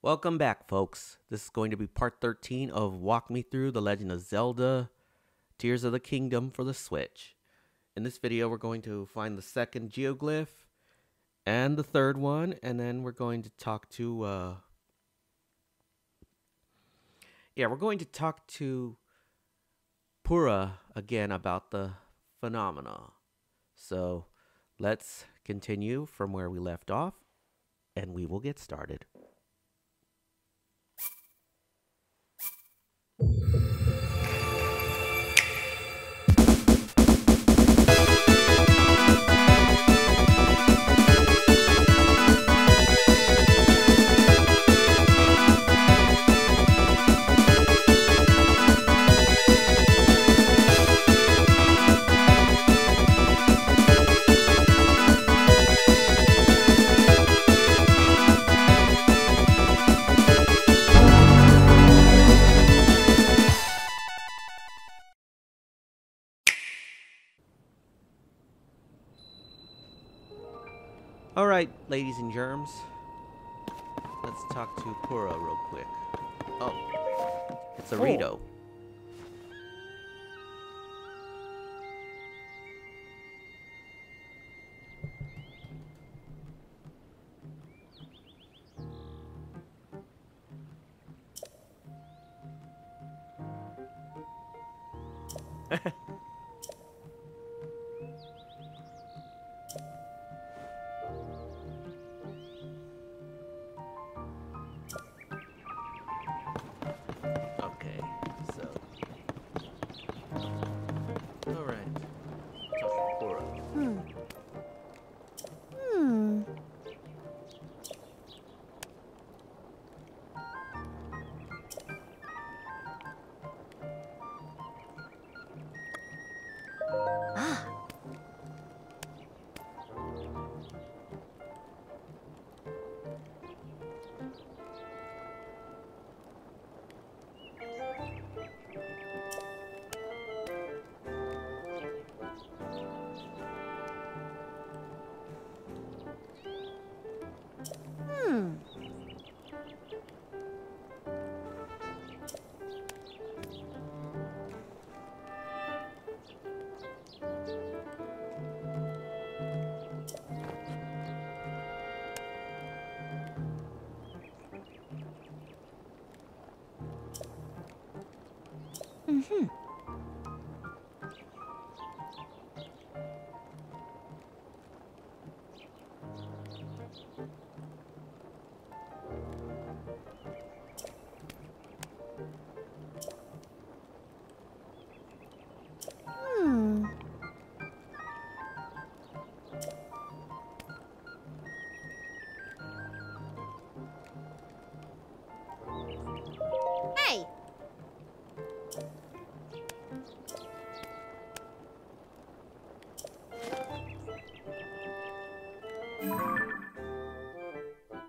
Welcome back, folks. This is going to be part 13 of Walk Me Through The Legend of Zelda Tears of the Kingdom for the Switch. In this video, we're going to find the second geoglyph and the third one, and then we're going to talk to, we're going to talk to Pura again about the phenomena. So let's continue from where we left off, and we will get started. Alright, ladies and germs. Let's talk to Pura real quick. Oh, it's a Rito. Hey!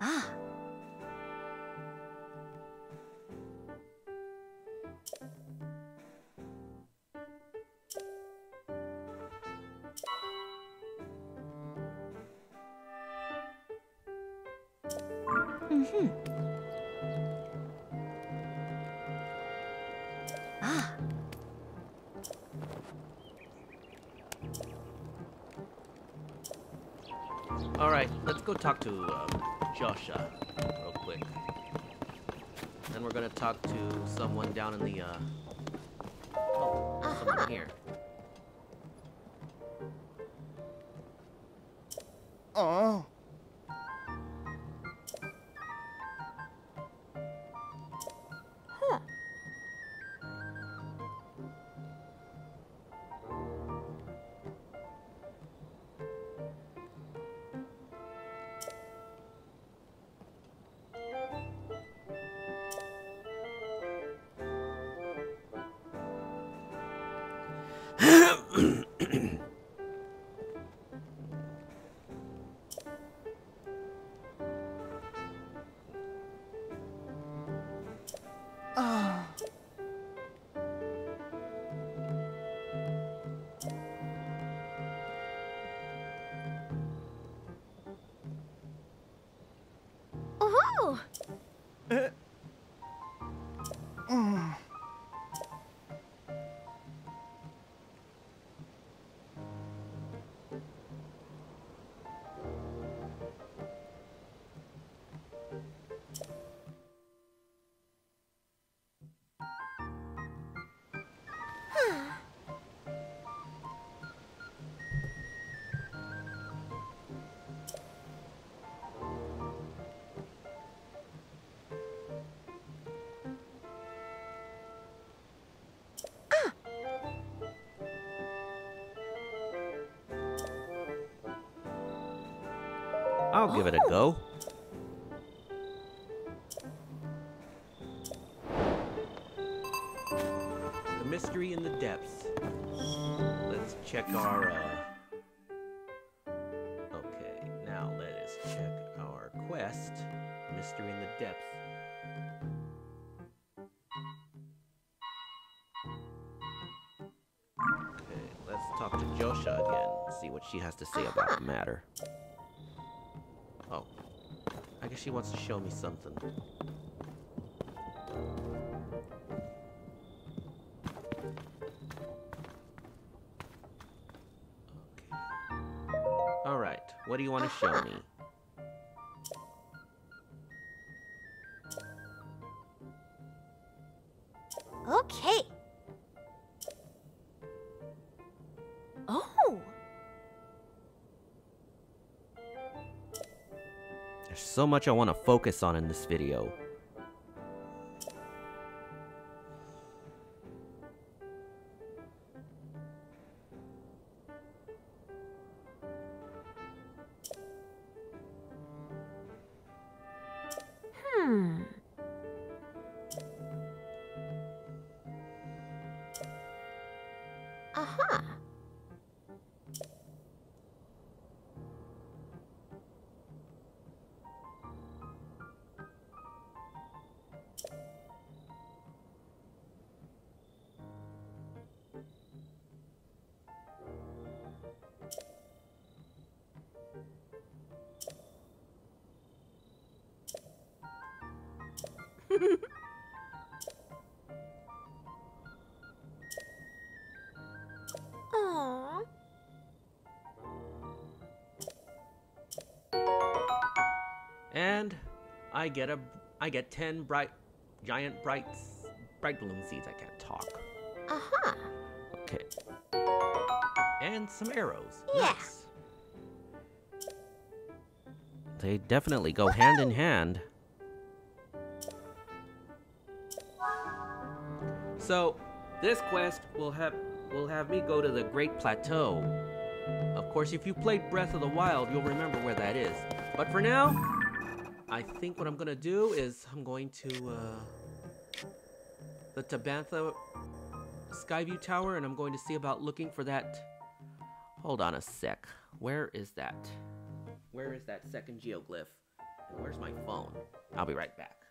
Ah. Ah. Alright, let's go talk to Josha real quick. Then we're gonna talk to someone down in the someone here. Oh. Huh. Oh. I'll give it a go. The mystery in the depths. Let's check our, Okay, now let us check our quest. Mystery in the depths. Okay, let's talk to Josha again. See what she has to say about the matter. Oh, I guess she wants to show me something. Okay. Alright, what do you want to show me? Okay. Oh. There's so much I want to focus on in this video. Aha. Aww. And I get 10 giant bright balloon seeds. I can't talk. Aha. Okay. And some arrows. Yeah. Nice. They definitely go hand in hand. So, this quest will have me go to the Great Plateau. Of course, if you played Breath of the Wild, you'll remember where that is. But for now, I think what I'm gonna do is I'm going to the Tabantha Skyview Tower, and I'm going to see about looking for that. Hold on a sec. Where is that? Where is that second geoglyph? And where's my phone? I'll be right back.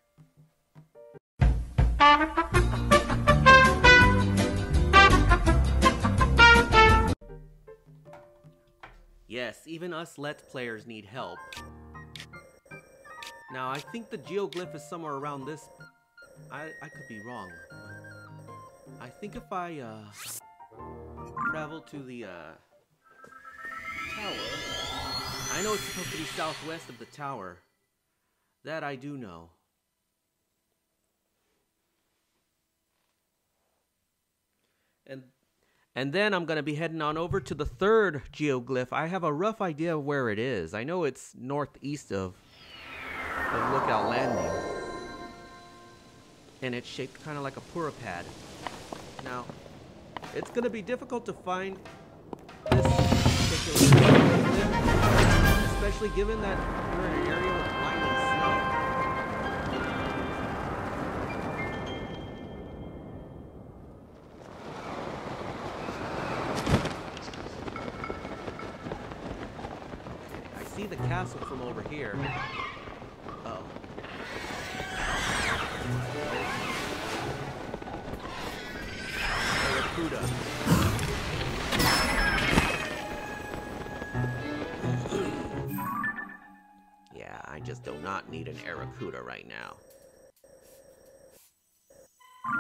Yes, even us Let's Players need help. Now, I think the geoglyph is somewhere around this. I could be wrong. I think if I travel to the tower, I know it's supposed to be southwest of the tower. That I do know. And then I'm going to be heading on over to the third geoglyph. I have a rough idea of where it is. I know it's northeast of Lookout Landing. And it's shaped kind of like a purapad. Now, it's going to be difficult to find this particular geoglyph, especially given that we're in an area with blinding snow. See the castle from over here. Oh. Barracuda. Yeah, I just do not need an Barracuda right now. Oh.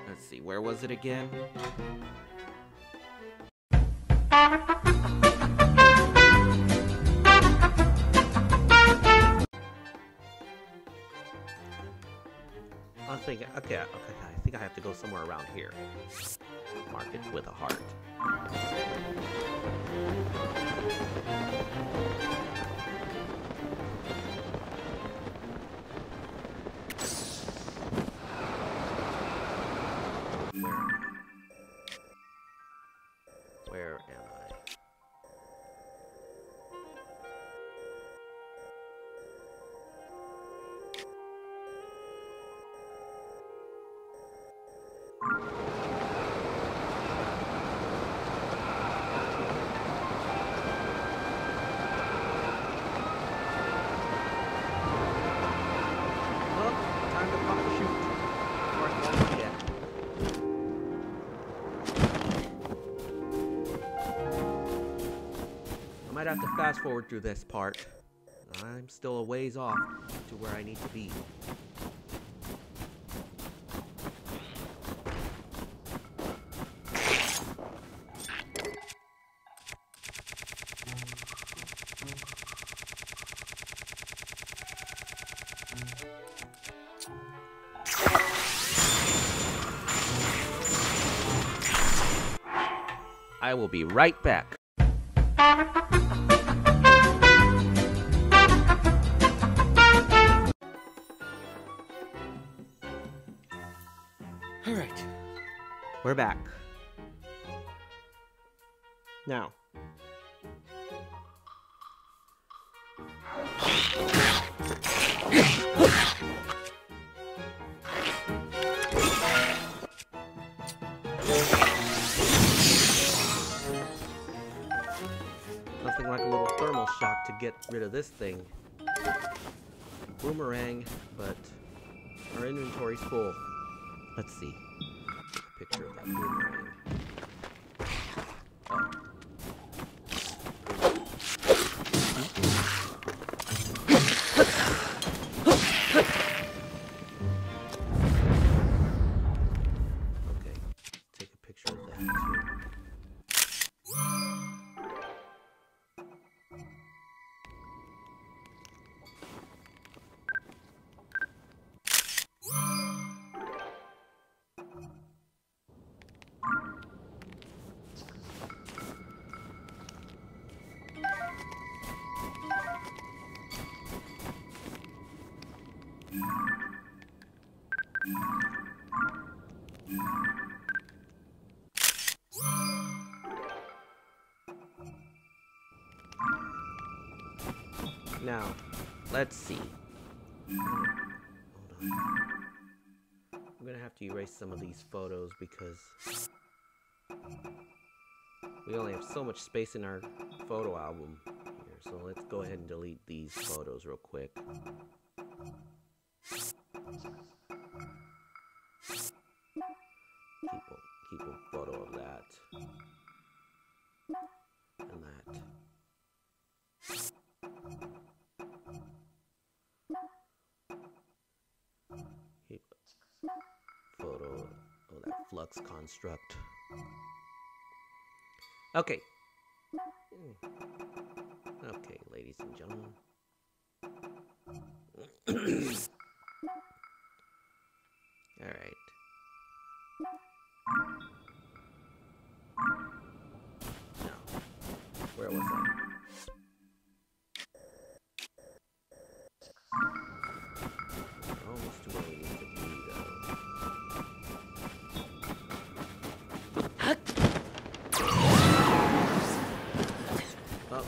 Let's see, where was it again? I was thinking, okay, I think I have to go somewhere around here. Mark it with a heart. Where am I? Time to pop the chute. Before I fall again. I might have to fast forward through this part. I'm still a ways off to where I need to be. I will be right back. All right, we're back. Now, nothing like a little thermal shock to get rid of this thing. Boomerang, but our inventory's full. Let's see. Take a picture of that boomerang. Okay, take a picture of that too. Now, let's see. Hold on. I'm gonna have to erase some of these photos because we only have so much space in our photo album here. So let's go ahead and delete these photos real quick. Keep a photo of that. And that. Keep a photo of that flux construct. Okay. Okay, ladies and gentlemen. All right. Now, where was I? Almost to where we need to be, though. Oh.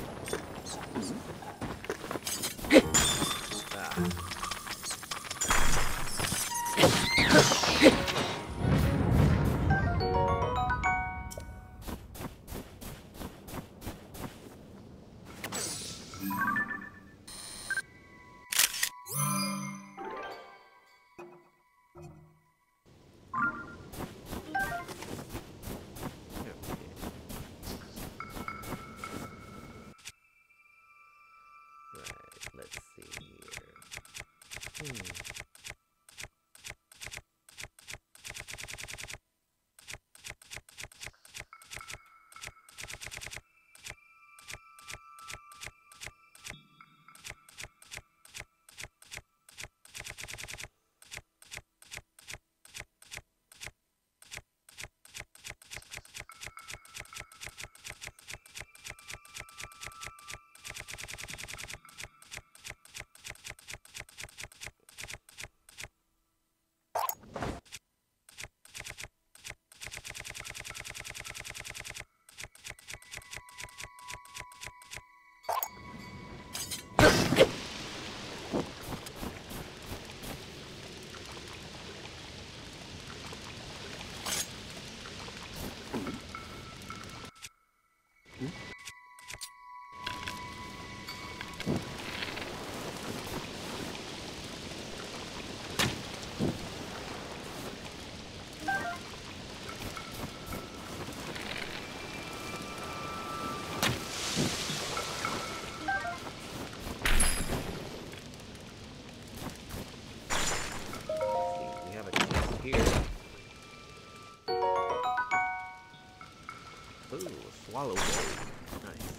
Swallow bowl. Nice.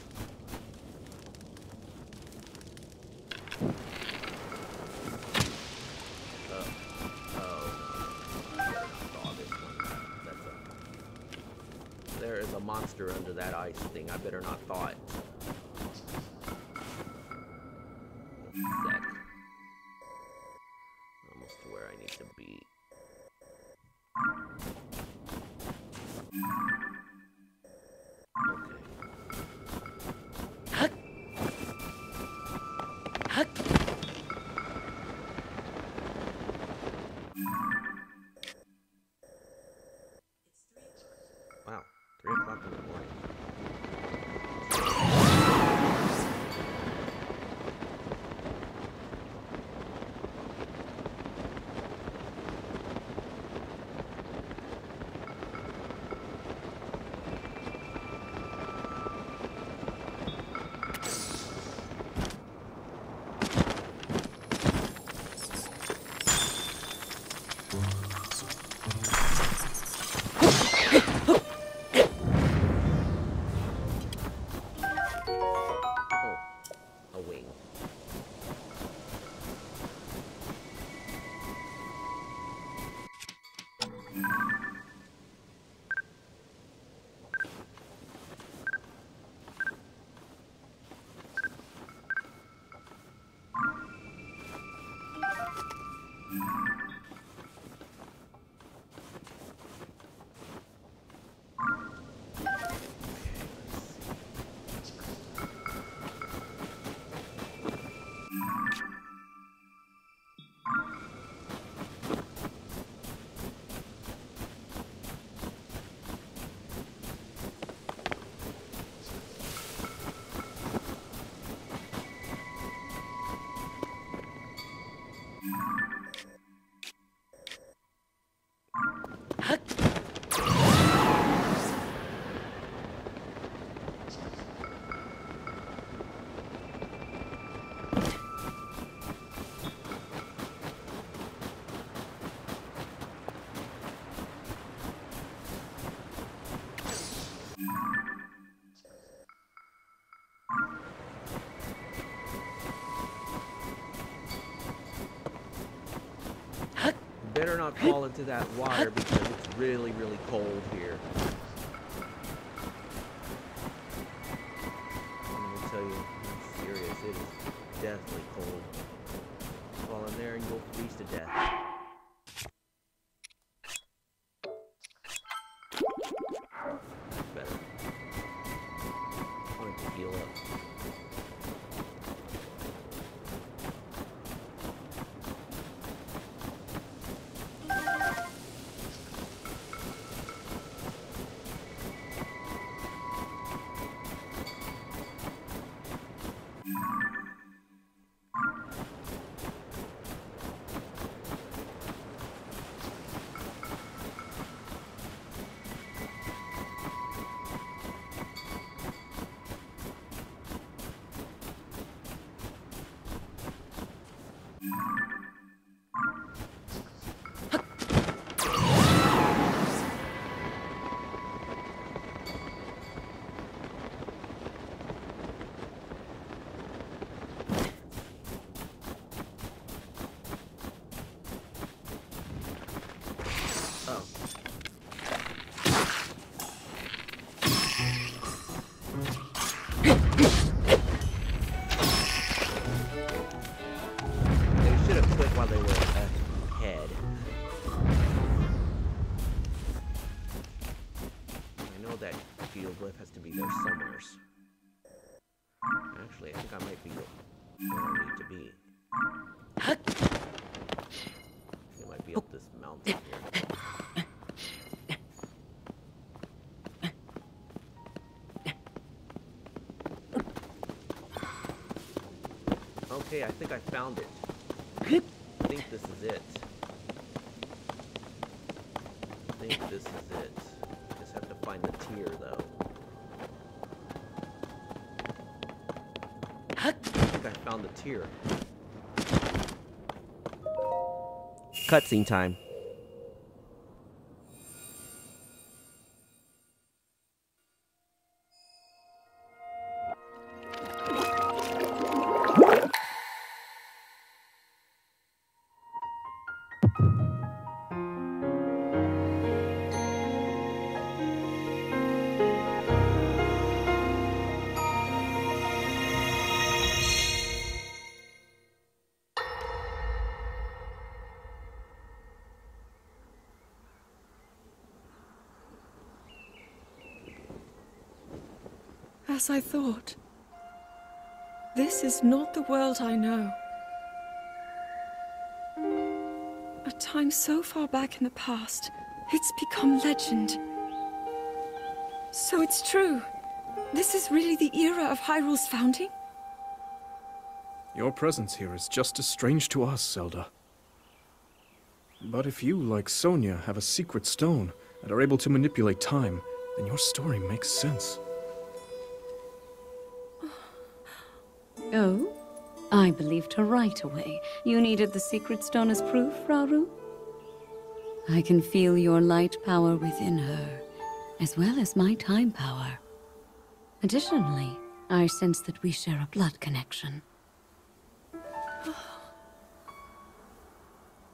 There is a monster under that ice thing. I better not thaw it. Sec. Almost to where I need to be. Wow, 3 o'clock in the morning. Better not fall into that water because it's really, really cold here. I'm gonna tell you, I'm serious, it is deathly cold. Fall in there and you'll freeze to death. Better. I want to heal up. quit while they were ahead. I know that geoglyph has to be there somewhere. Actually, I think I might be where I need to be. It might be up this mountain here. Okay, I think I found it. I think this is it. Just have to find the tier, though. I think I found the tier. Cutscene time. As I thought. This is not the world I know. A time so far back in the past, it's become legend. So it's true. This is really the era of Hyrule's founding? Your presence here is just as strange to us, Zelda. But if you, like Sonia, have a secret stone and are able to manipulate time, then your story makes sense. Oh? I believed her right away. You needed the secret stone as proof, Rauru? I can feel your light power within her, as well as my time power. Additionally, I sense that we share a blood connection.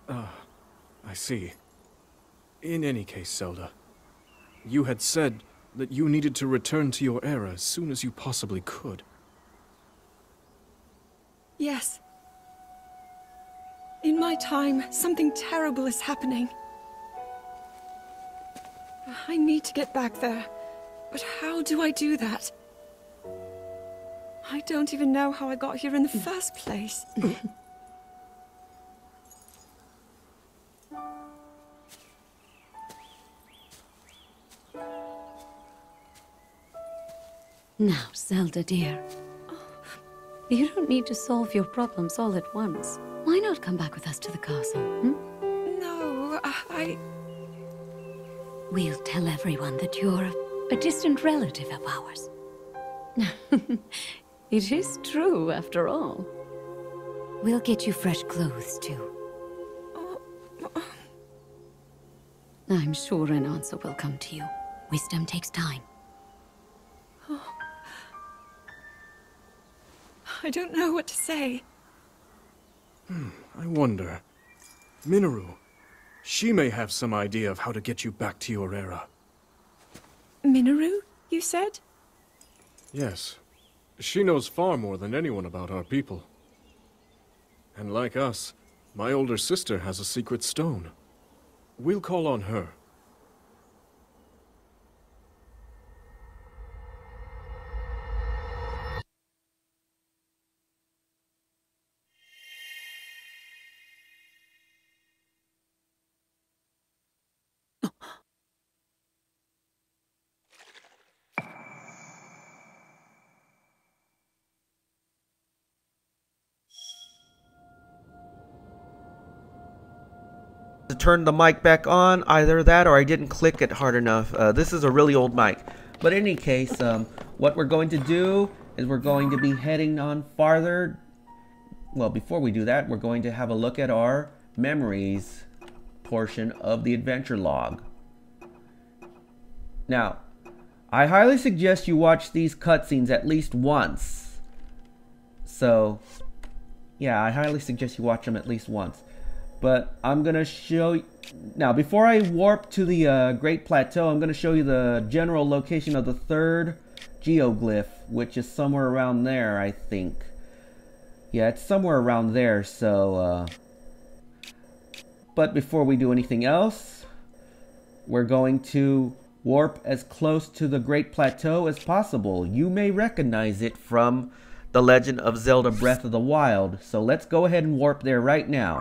I see. In any case, Zelda, you had said that you needed to return to your era as soon as you possibly could. Yes. In my time, something terrible is happening. I need to get back there. But how do I do that? I don't even know how I got here in the first place. Now, Zelda dear. You don't need to solve your problems all at once. Why not come back with us to the castle, No, We'll tell everyone that you're a distant relative of ours. It is true, after all. We'll get you fresh clothes, too. I'm sure an answer will come to you. Wisdom takes time. I don't know what to say. I wonder. Minoru, she may have some idea of how to get you back to your era. Minoru, you said? Yes. She knows far more than anyone about our people. And like us, my older sister has a secret stone. We'll call on her. To turn the mic back on, either that or I didn't click it hard enough. This is a really old mic. But in any case, what we're going to do is we're going to be heading on farther. Well, before we do that, we're going to have a look at our memories portion of the adventure log. Now, I highly suggest you watch these cutscenes at least once. So, yeah, I highly suggest you watch them at least once. But I'm going to show you... Now, before I warp to the Great Plateau, I'm going to show you the general location of the third geoglyph, which is somewhere around there, I think. Yeah, it's somewhere around there, so... but before we do anything else, we're going to warp as close to the Great Plateau as possible. You may recognize it from The Legend of Zelda Breath of the Wild, so let's go ahead and warp there right now.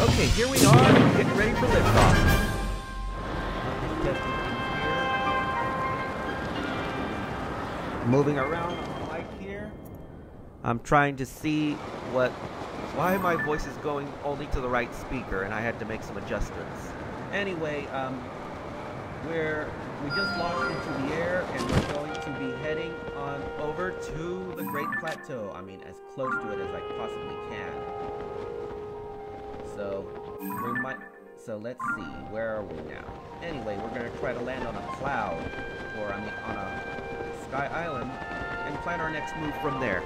Okay, here we are, getting ready for liftoff. Moving around on the mic here. I'm trying to see why my voice is going only to the right speaker, and I had to make some adjustments. Anyway, we just launched into the air, and we're going to be heading on over to the Great Plateau. I mean, as close to it as I possibly can. So let's see, where are we now? Anyway, we're gonna try to land on a cloud, or on a sky island, and plan our next move from there.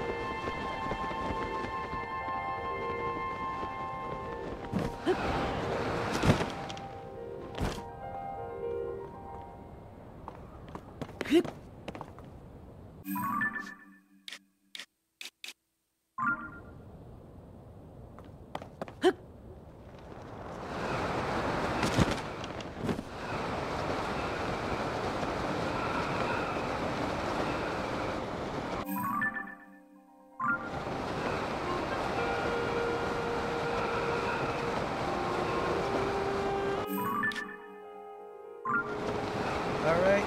Alright,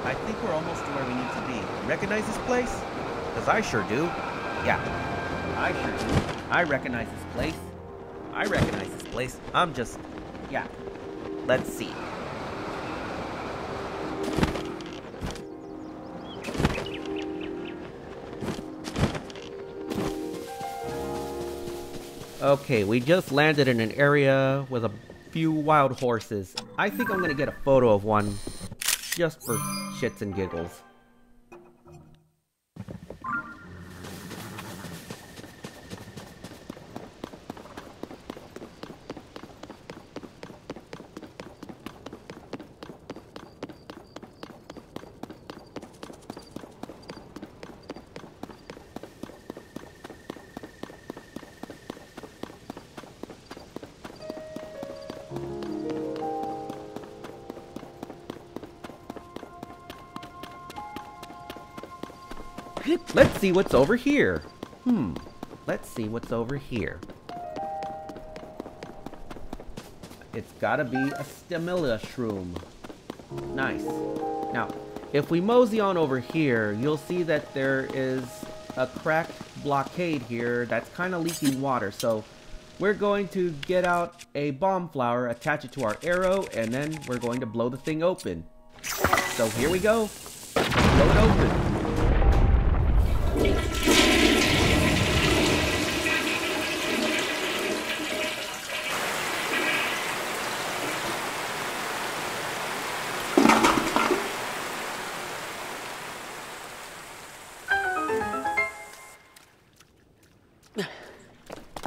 I think we're almost to where we need to be. Recognize this place? Because I sure do. Yeah, I sure do. I recognize this place. I recognize this place. Yeah. Let's see. Okay, we just landed in an area with a few wild horses. I think I'm gonna get a photo of one just for shits and giggles. Let's see what's over here. Let's see what's over here. It's gotta be a stimula shroom. Nice. Now, if we mosey on over here, you'll see that there is a cracked blockade here that's kind of leaking water. So we're going to get out a bomb flower, attach it to our arrow, and then we're going to blow the thing open. So here we go. Blow it open.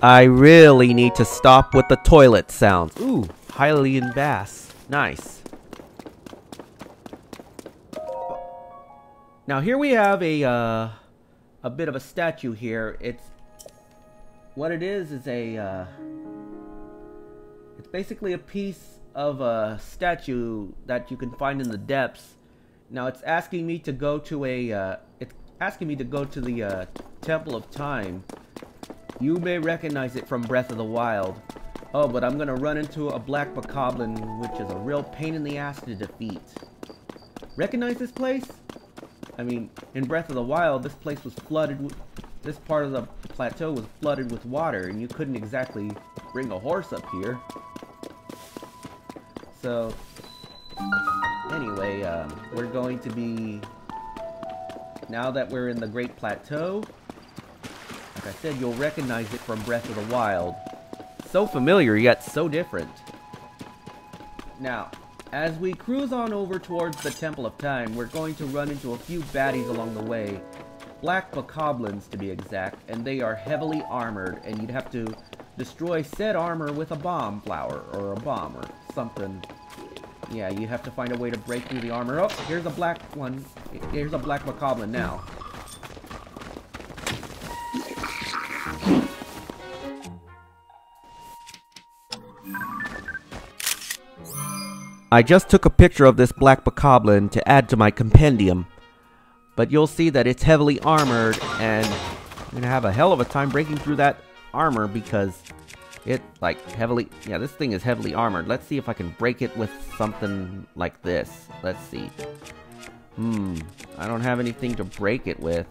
I really need to stop with the toilet sounds. Ooh, Hylian bass. Nice. Now here we have a bit of a statue here. What it is a it's basically a piece of a statue that you can find in the depths. Now it's asking me to go to the Temple of Time. You may recognize it from Breath of the Wild. Oh, but I'm gonna run into a black bokoblin, which is a real pain in the ass to defeat. Recognize this place? I mean, in Breath of the Wild, this place was flooded with... This part of the plateau was flooded with water, and you couldn't exactly bring a horse up here. So... Anyway, we're going to be... Now that we're in the Great Plateau... Like I said, you'll recognize it from Breath of the Wild. So familiar, yet so different. Now, as we cruise on over towards the Temple of Time, we're going to run into a few baddies along the way. Black bokoblins, to be exact, and they are heavily armored, and you'd have to destroy said armor with a bomb flower, or a bomb, or something. Yeah, you have to find a way to break through the armor. Oh, here's a black one. Here's a black bokoblin now. I just took a picture of this black bokoblin to add to my compendium. But you'll see that it's heavily armored, and I'm gonna have a hell of a time breaking through that armor because it, like, heavily... Yeah, this thing is heavily armored. Let's see if I can break it with something like this. Let's see. I don't have anything to break it with.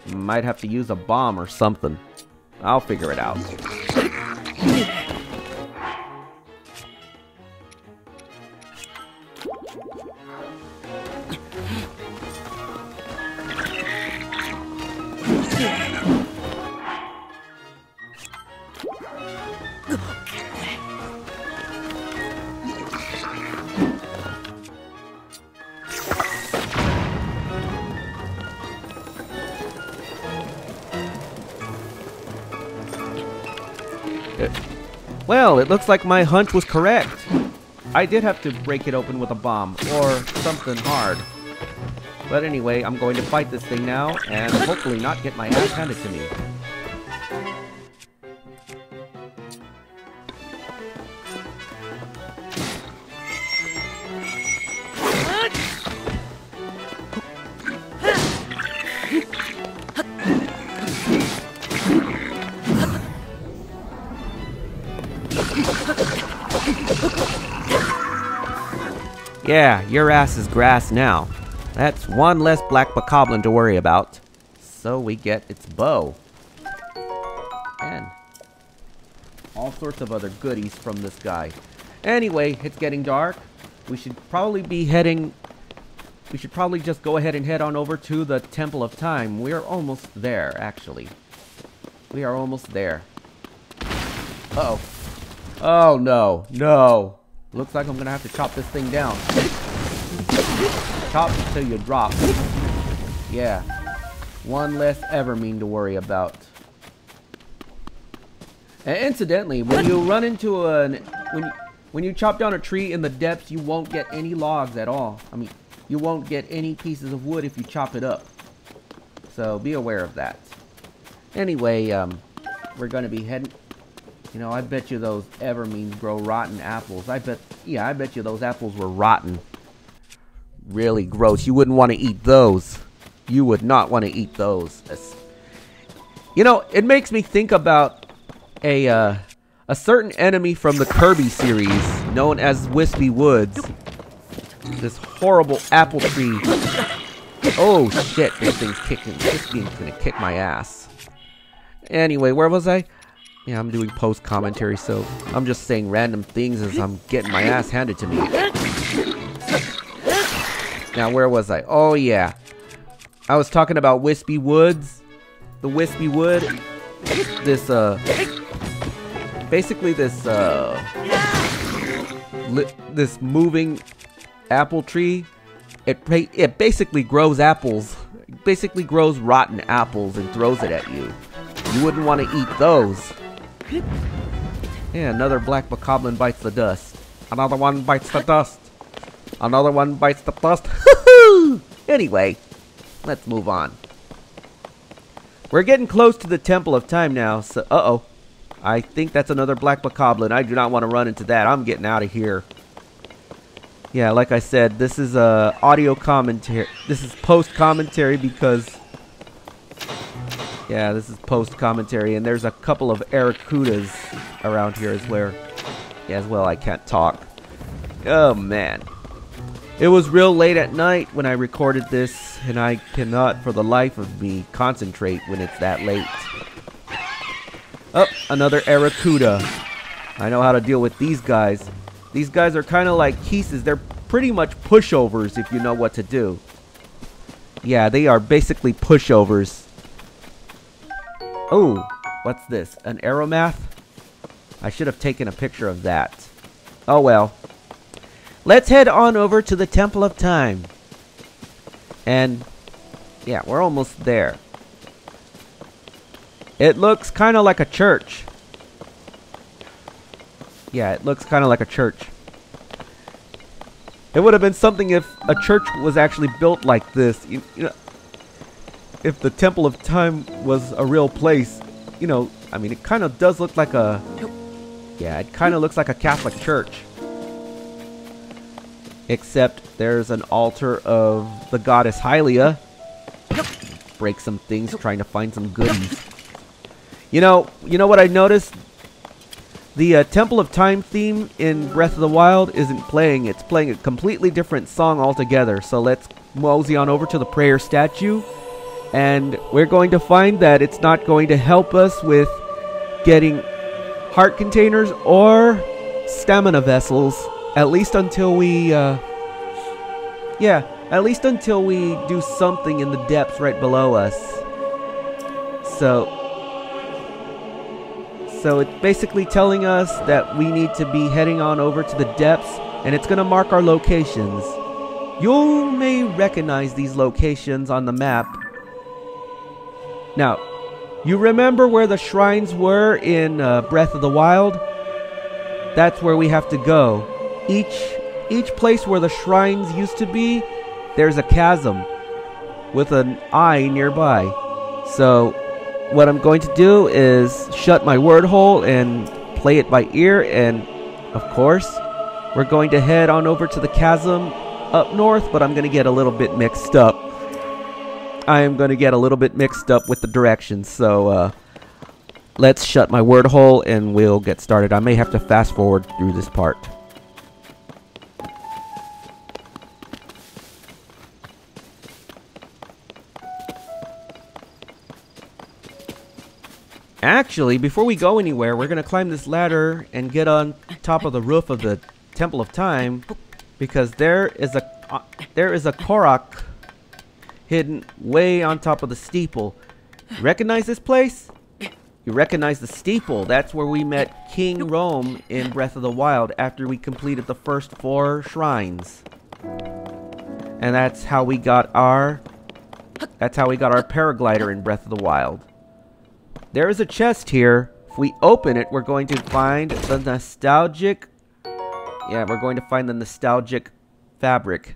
Might have to use a bomb or something. I'll figure it out. Well, it looks like my hunch was correct. I did have to break it open with a bomb, or something hard. But anyway, I'm going to fight this thing now, and hopefully not get my ass handed to me. Yeah, your ass is grass now. That's one less black bokoblin to worry about. So we get its bow. And all sorts of other goodies from this guy. Anyway, it's getting dark. We should probably be heading... We should probably just go ahead and head on over to the Temple of Time. We're almost there, actually. We are almost there. Uh-oh. Oh, no. No. Looks like I'm gonna have to chop this thing down. Chop until you drop. Yeah. One less Evermean to worry about. And incidentally, when you run into when you chop down a tree in the depths, you won't get any logs at all. I mean, you won't get any pieces of wood if you chop it up. So be aware of that. Anyway, we're gonna be heading... You know, I bet you those Evermeans grow rotten apples. I bet you those apples were rotten. Really gross. You wouldn't want to eat those. You would not want to eat those. You know, it makes me think about a certain enemy from the Kirby series known as Wispy Woods. This horrible apple tree. Oh shit, this thing's kicking. This thing's gonna kick my ass. Anyway, where was I? Yeah, I'm doing post-commentary, so I'm just saying random things as I'm getting my ass handed to me. Now, where was I? Oh, yeah. I was talking about Wispy Woods. The Wispy Wood. This, basically this, this moving apple tree. It basically grows apples. It basically grows rotten apples and throws it at you. You wouldn't want to eat those. Yeah, another black bokoblin bites the dust. Another one bites the dust. Another one bites the dust. Anyway, let's move on. We're getting close to the Temple of Time now, so... Uh-oh. I think that's another black bokoblin. I do not want to run into that. I'm getting out of here. Yeah, like I said, this is audio commentary. This is post-commentary because... Yeah, this is post-commentary, and there's a couple of Aracudas around here as well. I can't talk. Oh, man. It was real late at night when I recorded this, and I cannot for the life of me concentrate when it's that late. Oh, another Aracuda. I know how to deal with these guys. These guys are kind of like Kisses. They're pretty much pushovers if you know what to do. Yeah, they are basically pushovers. Oh, what's this? An aromath? I should have taken a picture of that. Oh well. Let's head on over to the Temple of Time. And yeah, we're almost there. It looks kind of like a church. Yeah, it looks kind of like a church. It would have been something if a church was actually built like this. You know, if the Temple of Time was a real place. You know, I mean, it kind of does look like a... Yeah, it kind of looks like a Catholic church. Except there's an altar of the goddess Hylia. Break some things trying to find some goodies. You know what I noticed? The Temple of Time theme in Breath of the Wild isn't playing. It's playing a completely different song altogether. So let's mosey on over to the prayer statue. And we're going to find that it's not going to help us with getting heart containers or stamina vessels. At least until we, at least until we do something in the depths right below us. So it's basically telling us that we need to be heading on over to the depths, and it's going to mark our locations. You may recognize these locations on the map. Now, you remember where the shrines were in Breath of the Wild? That's where we have to go. Each place where the shrines used to be, there's a chasm with an eye nearby. So what I'm going to do is shut my word hole and play it by ear, and of course we're going to head on over to the chasm up north, but I'm going to get a little bit mixed up. I am going to get a little bit mixed up with the directions, so let's shut my word hole and we'll get started. I may have to fast forward through this part. Actually, before we go anywhere, we're going to climb this ladder and get on top of the roof of the Temple of Time, because there is a Korok hidden way on top of the steeple. Recognize this place? You recognize the steeple. That's where we met King Rome in Breath of the Wild after we completed the first 4 shrines. And that's how we got our paraglider in Breath of the Wild. There is a chest here. If we open it, we're going to find the nostalgic... Yeah, we're going to find the nostalgic fabric.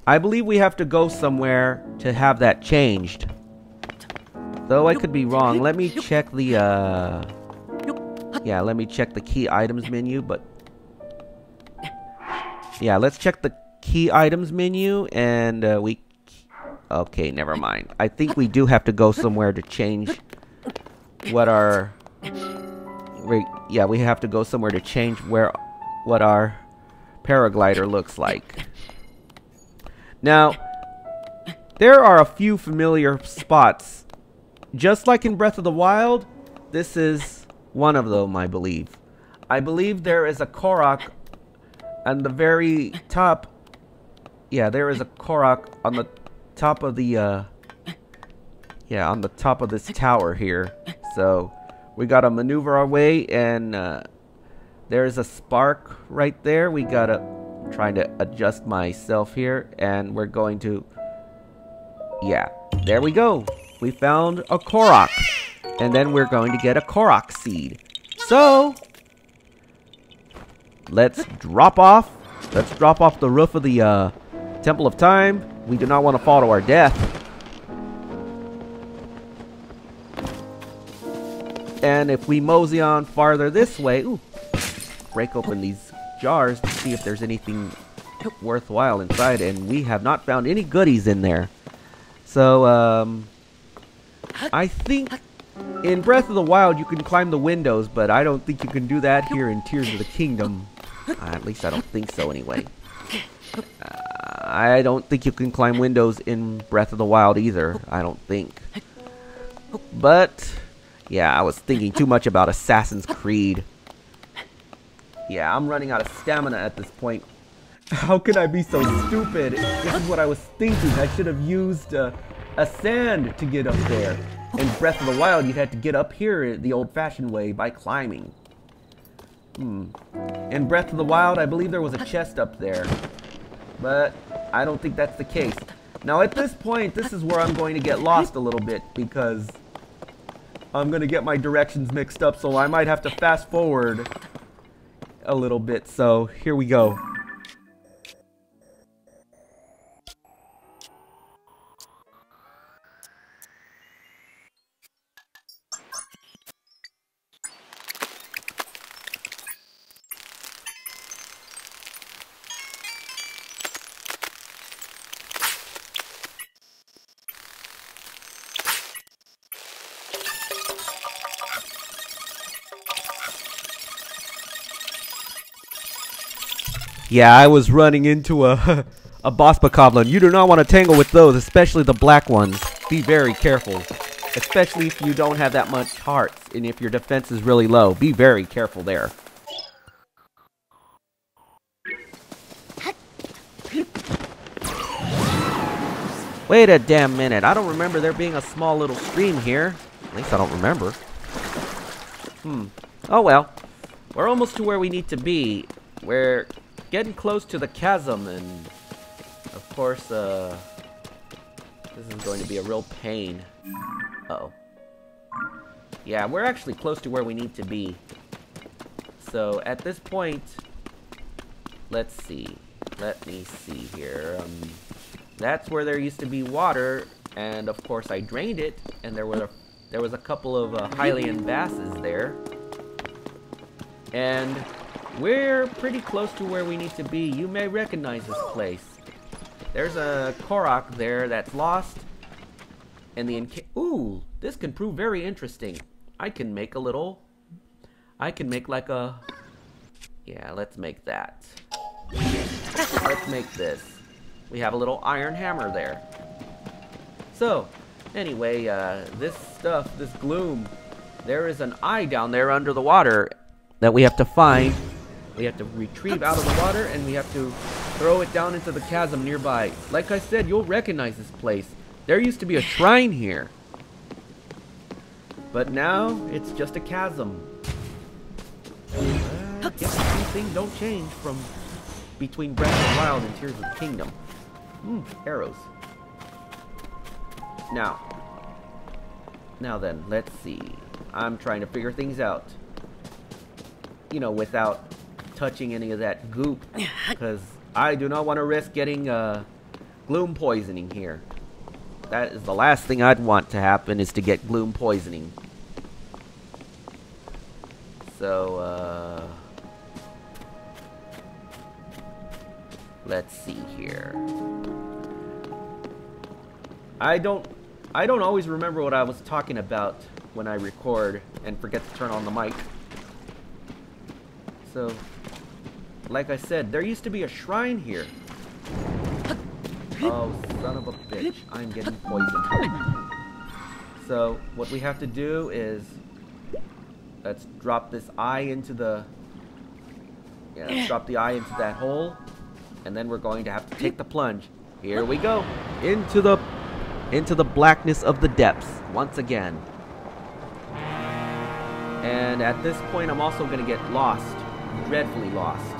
I believe we have to go somewhere to have that changed. Though I could be wrong. Let me check the, Yeah, let me check the key items menu, but... Yeah, let's check the key items menu, and, Okay, never mind. I think we do have to go somewhere to change... what our... Yeah, we have to go somewhere to change what our paraglider looks like. Now, there are a few familiar spots. Just like in Breath of the Wild, this is one of them, I believe. I believe there is a Korok on the very top. Yeah, there is a Korok on the top of the, yeah, on the top of this tower here. So, we gotta maneuver our way, and there's a spark right there. We gotta try to adjust myself here, and we're going to... Yeah, there we go. We found a Korok, and then we're going to get a Korok seed. So, let's drop off. Let's drop off the roof of the Temple of Time. We do not want to fall to our death. And if we mosey on farther this way, ooh, break open these jars to see if there's anything worthwhile inside, and we have not found any goodies in there. So, I think in Breath of the Wild you can climb the windows, but I don't think you can do that here in Tears of the Kingdom. At least I don't think so anyway. I don't think you can climb windows in Breath of the Wild either, I don't think. But, yeah, I was thinking too much about Assassin's Creed. Yeah, I'm running out of stamina at this point. How could I be so stupid? This is what I was thinking. I should have used a sand to get up there. In Breath of the Wild, you had to get up here the old-fashioned way by climbing. In Breath of the Wild, I believe there was a chest up there. But I don't think that's the case. Now at this point, this is where I'm going to get lost a little bit because I'm going to get my directions mixed up, so I might have to fast forward a little bit. So here we go. Yeah, I was running into a boss bokoblin. You do not want to tangle with those, especially the black ones. Be very careful. Especially if you don't have that much hearts and if your defense is really low. Be very careful there. Wait a damn minute. I don't remember there being a small little stream here. At least I don't remember. Oh well. We're almost to where we need to be. We're getting close to the chasm, and of course, this is going to be a real pain. Uh-oh. Yeah, we're actually close to where we need to be. So, at this point, let's see. Let me see here. That's where there used to be water, and of course I drained it, and there was a couple of Hylian vases there. And we're pretty close to where we need to be. You may recognize this place. There's a Korok there that's lost. And ooh, this can prove very interesting. I can make like a... Yeah, let's make that. Let's make this. We have a little iron hammer there. So, anyway, this stuff, this gloom, there is an eye down there under the water that we have to find. We have to retrieve out of the water, and we have to throw it down into the chasm nearby. Like I said, you'll recognize this place. There used to be a shrine here. But now, it's just a chasm. I guess these things don't change from between Breath of the Wild and Tears of the Kingdom. Arrows. Now then, let's see. I'm trying to figure things out. You know, without touching any of that goop, because I do not want to risk getting gloom poisoning here. That is the last thing I'd want to happen, is to get gloom poisoning. So let's see here. I don't always remember what I was talking about when I record and forget to turn on the mic. So, like I said, there used to be a shrine here. Oh, son of a bitch. I'm getting poisoned. So, what we have to do is... Let's drop this eye into the... Yeah, let's drop the eye into that hole. And then we're going to have to take the plunge. Here we go. Into the blackness of the depths. Once again. And at this point, I'm also going to get lost. Dreadfully lost.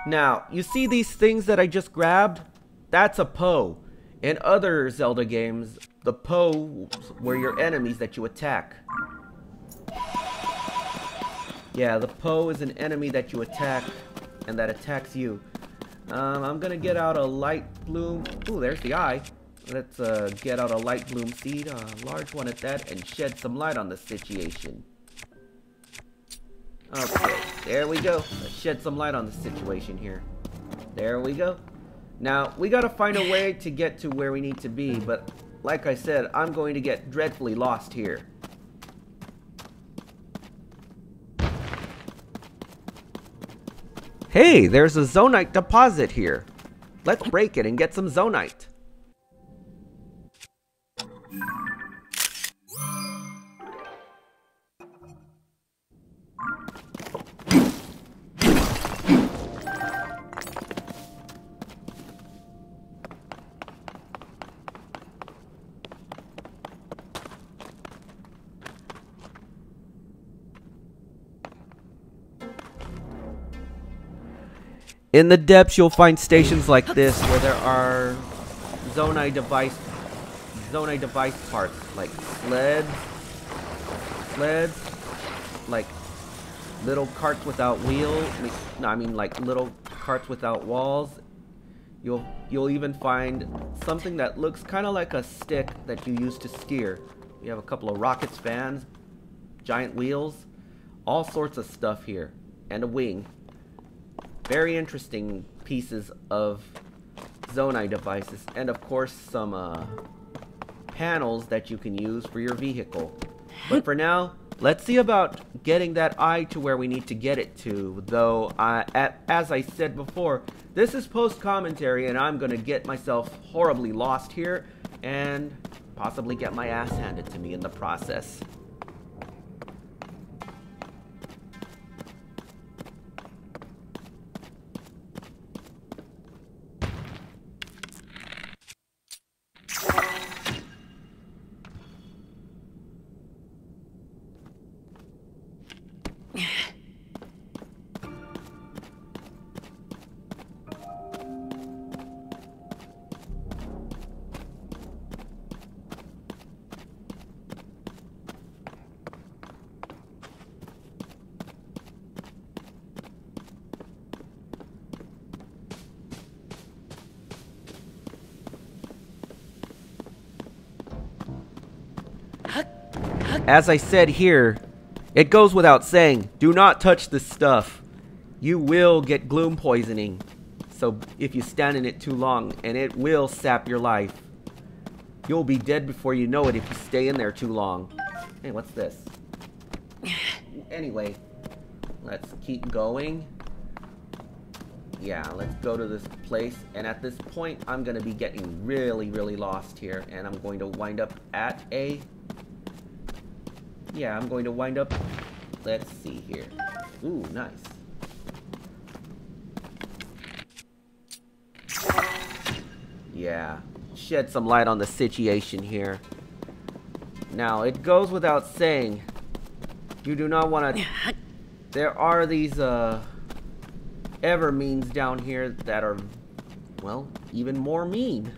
Now, you see these things that I just grabbed? That's a Poe. In other Zelda games, the Poe were your enemies that you attack. Yeah, the Poe is an enemy that you attack, and that attacks you. I'm gonna get out a light bloom. Ooh, there's the eye. Let's get out a light bloom seed, a large one at that, and shed some light on the situation. Okay, there we go. Let's shed some light on the situation here. There we go. Now, we gotta find a way to get to where we need to be, but like I said, I'm going to get dreadfully lost here. Hey, there's a zonite deposit here. Let's break it and get some zonite. In the depths, you'll find stations like this where there are Zonai device parts, like sleds, like little carts without wheels. No, I mean like little carts without walls. You'll even find something that looks kind of like a stick that you use to steer. You have a couple of rockets, fans, giant wheels, all sorts of stuff here, and a wing. Very interesting pieces of Zonai devices, and of course some panels that you can use for your vehicle. But for now, let's see about getting that eye to where we need to get it to. Though, as I said before, this is post-commentary, and I'm gonna get myself horribly lost here, and possibly get my ass handed to me in the process. As I said here, it goes without saying, do not touch this stuff. You will get gloom poisoning. So if you stand in it too long, and it will sap your life. You'll be dead before you know it if you stay in there too long. Hey, what's this? Anyway, let's keep going. Yeah, let's go to this place. And at this point, I'm going to be getting really, really lost here. And I'm going to wind up at a... Yeah, I'm going to wind up... Let's see here. Ooh, nice. Yeah, shed some light on the situation here. Now, it goes without saying, you do not want to... There are these, Evermeans down here that are, well, even more mean.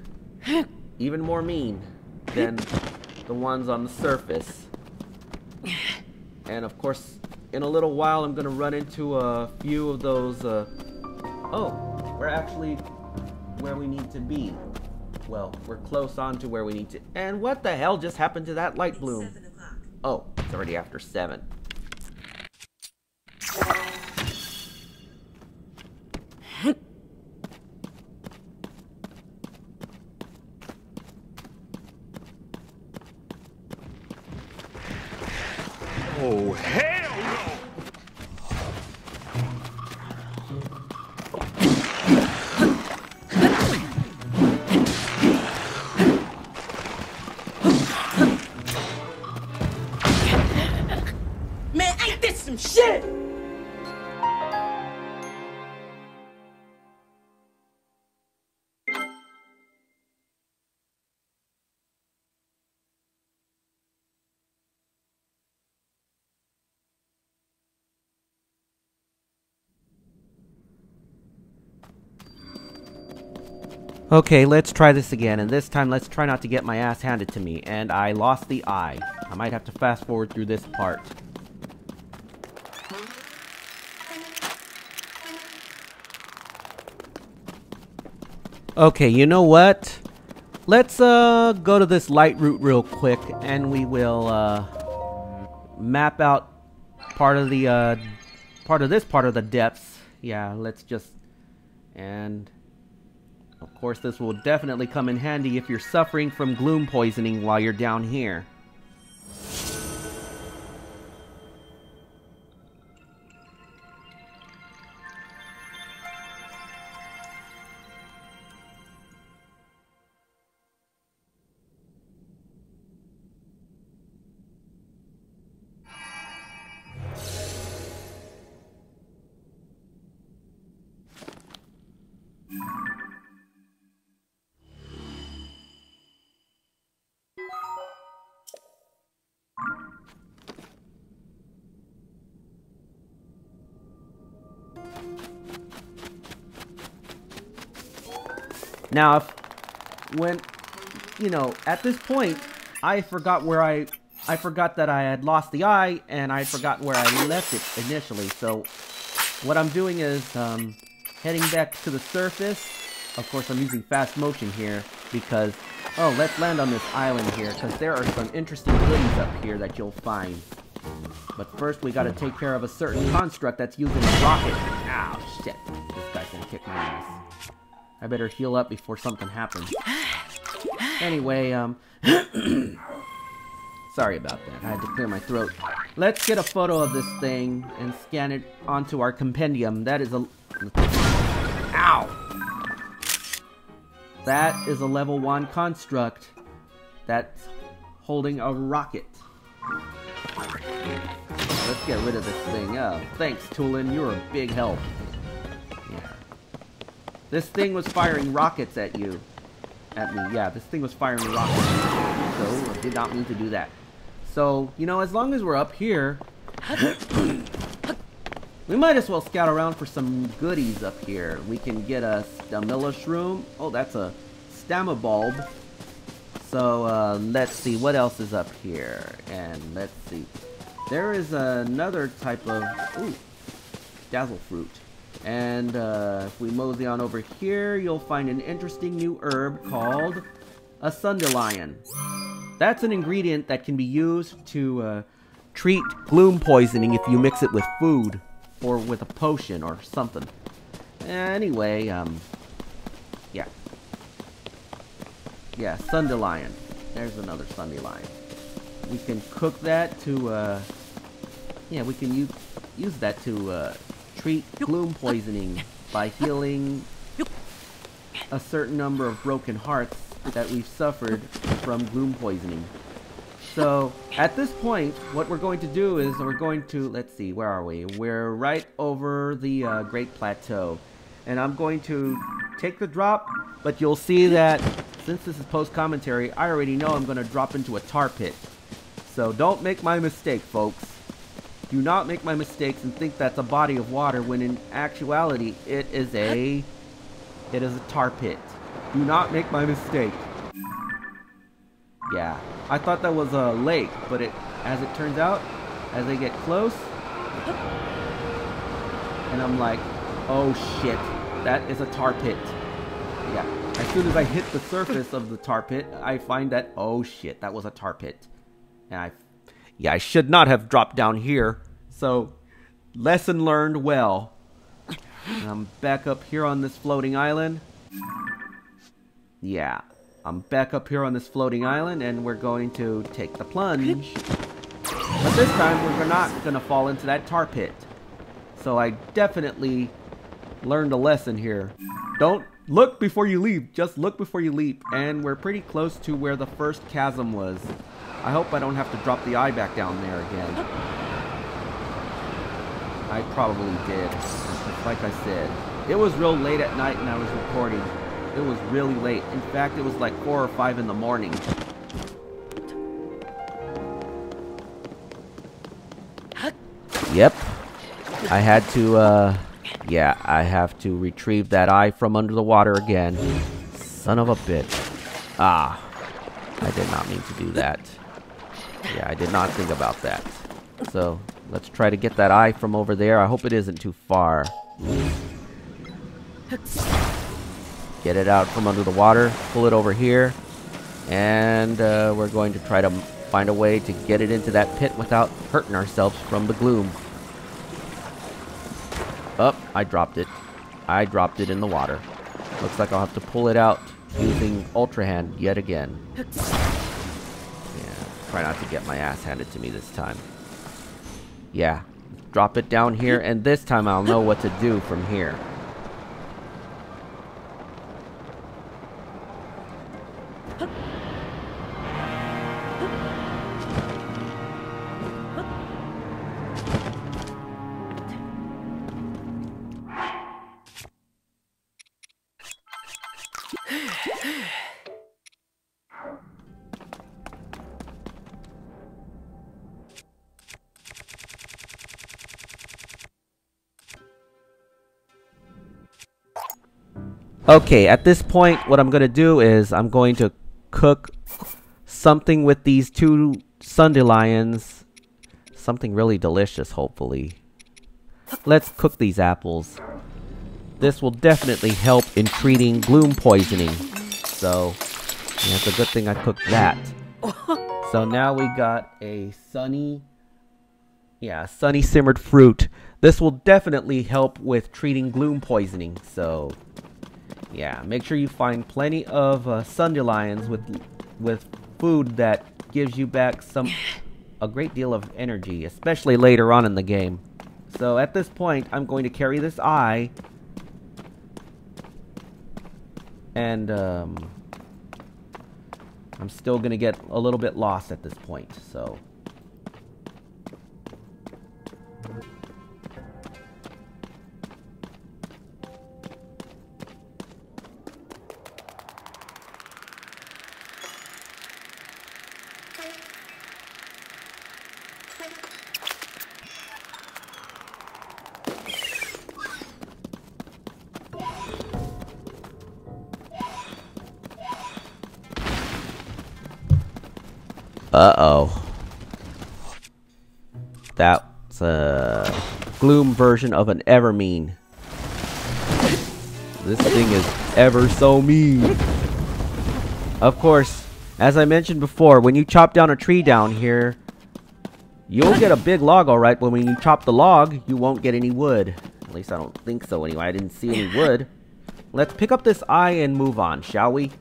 Even more mean than the ones on the surface. And of course, in a little while, I'm gonna run into a few of those, Oh, we're actually where we need to be. Well, we're close on to where we need to... And what the hell just happened to that light bloom? Oh, it's already after 7. Oh, hell no! Man, ain't this some shit? Okay, let's try this again, and this time let's try not to get my ass handed to me. And I lost the eye. I might have to fast forward through this part. Okay, you know what? Let's go to this light route real quick, and we will map out part of the part of the depths. Yeah, let's just... And of course, this will definitely come in handy if you're suffering from gloom poisoning while you're down here. Now, at this point, I forgot that I had lost the eye, and I forgot where I left it initially. So, what I'm doing is, heading back to the surface. Of course, I'm using fast motion here, because, oh, let's land on this island here, because there are some interesting goodies up here that you'll find. But first, we gotta take care of a certain construct that's using a rocket. Ow, shit. This guy's gonna kick my ass. I better heal up before something happens. Anyway, sorry about that. I had to clear my throat. Let's get a photo of this thing and scan it onto our compendium. That is a... Ow! That is a level 1 construct that's holding a rocket. Let's get rid of this thing. Oh, thanks, Tulin. You're a big help. Yeah. This thing was firing rockets at you. At me. Yeah, this thing was firing rockets. So, I did not mean to do that. So, as long as we're up here, we might as well scout around for some goodies up here. We can get a Stamilla Shroom. Oh, that's a Stamma Bulb. So, let's see. What else is up here? And let's see. There is another type of... Ooh. Dazzle Fruit. And, if we mosey on over here, you'll find an interesting new herb called a Sundelion. That's an ingredient that can be used to, treat gloom poisoning if you mix it with food. Or with a potion or something. Anyway, yeah. Yeah, Sundelion. There's another Sundelion. We can cook that to, yeah, we can use that to, treat gloom poisoning by healing a certain number of broken hearts that we've suffered from gloom poisoning. So, at this point, what we're going to do is we're going to, let's see, where are we? We're right over the Great Plateau. And I'm going to take the drop, but you'll see that since this is post-commentary, I already know I'm going to drop into a tar pit. So don't make my mistake, folks. Do not make my mistakes and think that's a body of water when in actuality it is a tar pit. Do not make my mistake. Yeah, I thought that was a lake, but as it turns out, as they get close, and I'm like, oh shit, that is a tar pit. Yeah, as soon as I hit the surface of the tar pit, I find that, oh shit, that was a tar pit. And I should not have dropped down here. So, lesson learned well. And I'm back up here on this floating island. Yeah, I'm back up here on this floating island, and we're going to take the plunge. But this time, we're not going to fall into that tar pit. So I definitely learned a lesson here. Don't look before you leap. Just look before you leap. And we're pretty close to where the first chasm was. I hope I don't have to drop the eye back down there again. I probably did. Like I said, it was real late at night and I was recording. It was really late. In fact, it was like 4 or 5 in the morning. Yep. I had to, yeah, I have to retrieve that eye from under the water again. Son of a bitch. Ah. I did not mean to do that. Yeah, I did not think about that. So, let's try to get that eye from over there. I hope it isn't too far. Get it out from under the water. Pull it over here. And we're going to try to find a way to get it into that pit without hurting ourselves from the gloom. Oh, I dropped it. I dropped it in the water. Looks like I'll have to pull it out using Ultra Hand yet again. Yeah, try not to get my ass handed to me this time. Yeah, drop it down here, and this time I'll know what to do from here. Okay, at this point, what I'm going to do is I'm going to cook something with these 2 sundelions. Something really delicious, hopefully. Let's cook these apples. This will definitely help in treating gloom poisoning. So, yeah, it's a good thing I cooked that. So now we got a sunny simmered fruit. This will definitely help with treating gloom poisoning. So, yeah, make sure you find plenty of sundelions with food that gives you back a great deal of energy, especially later on in the game. So at this point, I'm going to carry this eye, and I'm still going to get a little bit lost at this point, so. Uh-oh. That's a gloom version of an ever mean. This thing is ever so mean. Of course, as I mentioned before, when you chop down a tree down here, you'll get a big log, alright, but when you chop the log, you won't get any wood. At least I don't think so anyway. I didn't see any wood. Let's pick up this eye and move on, shall we?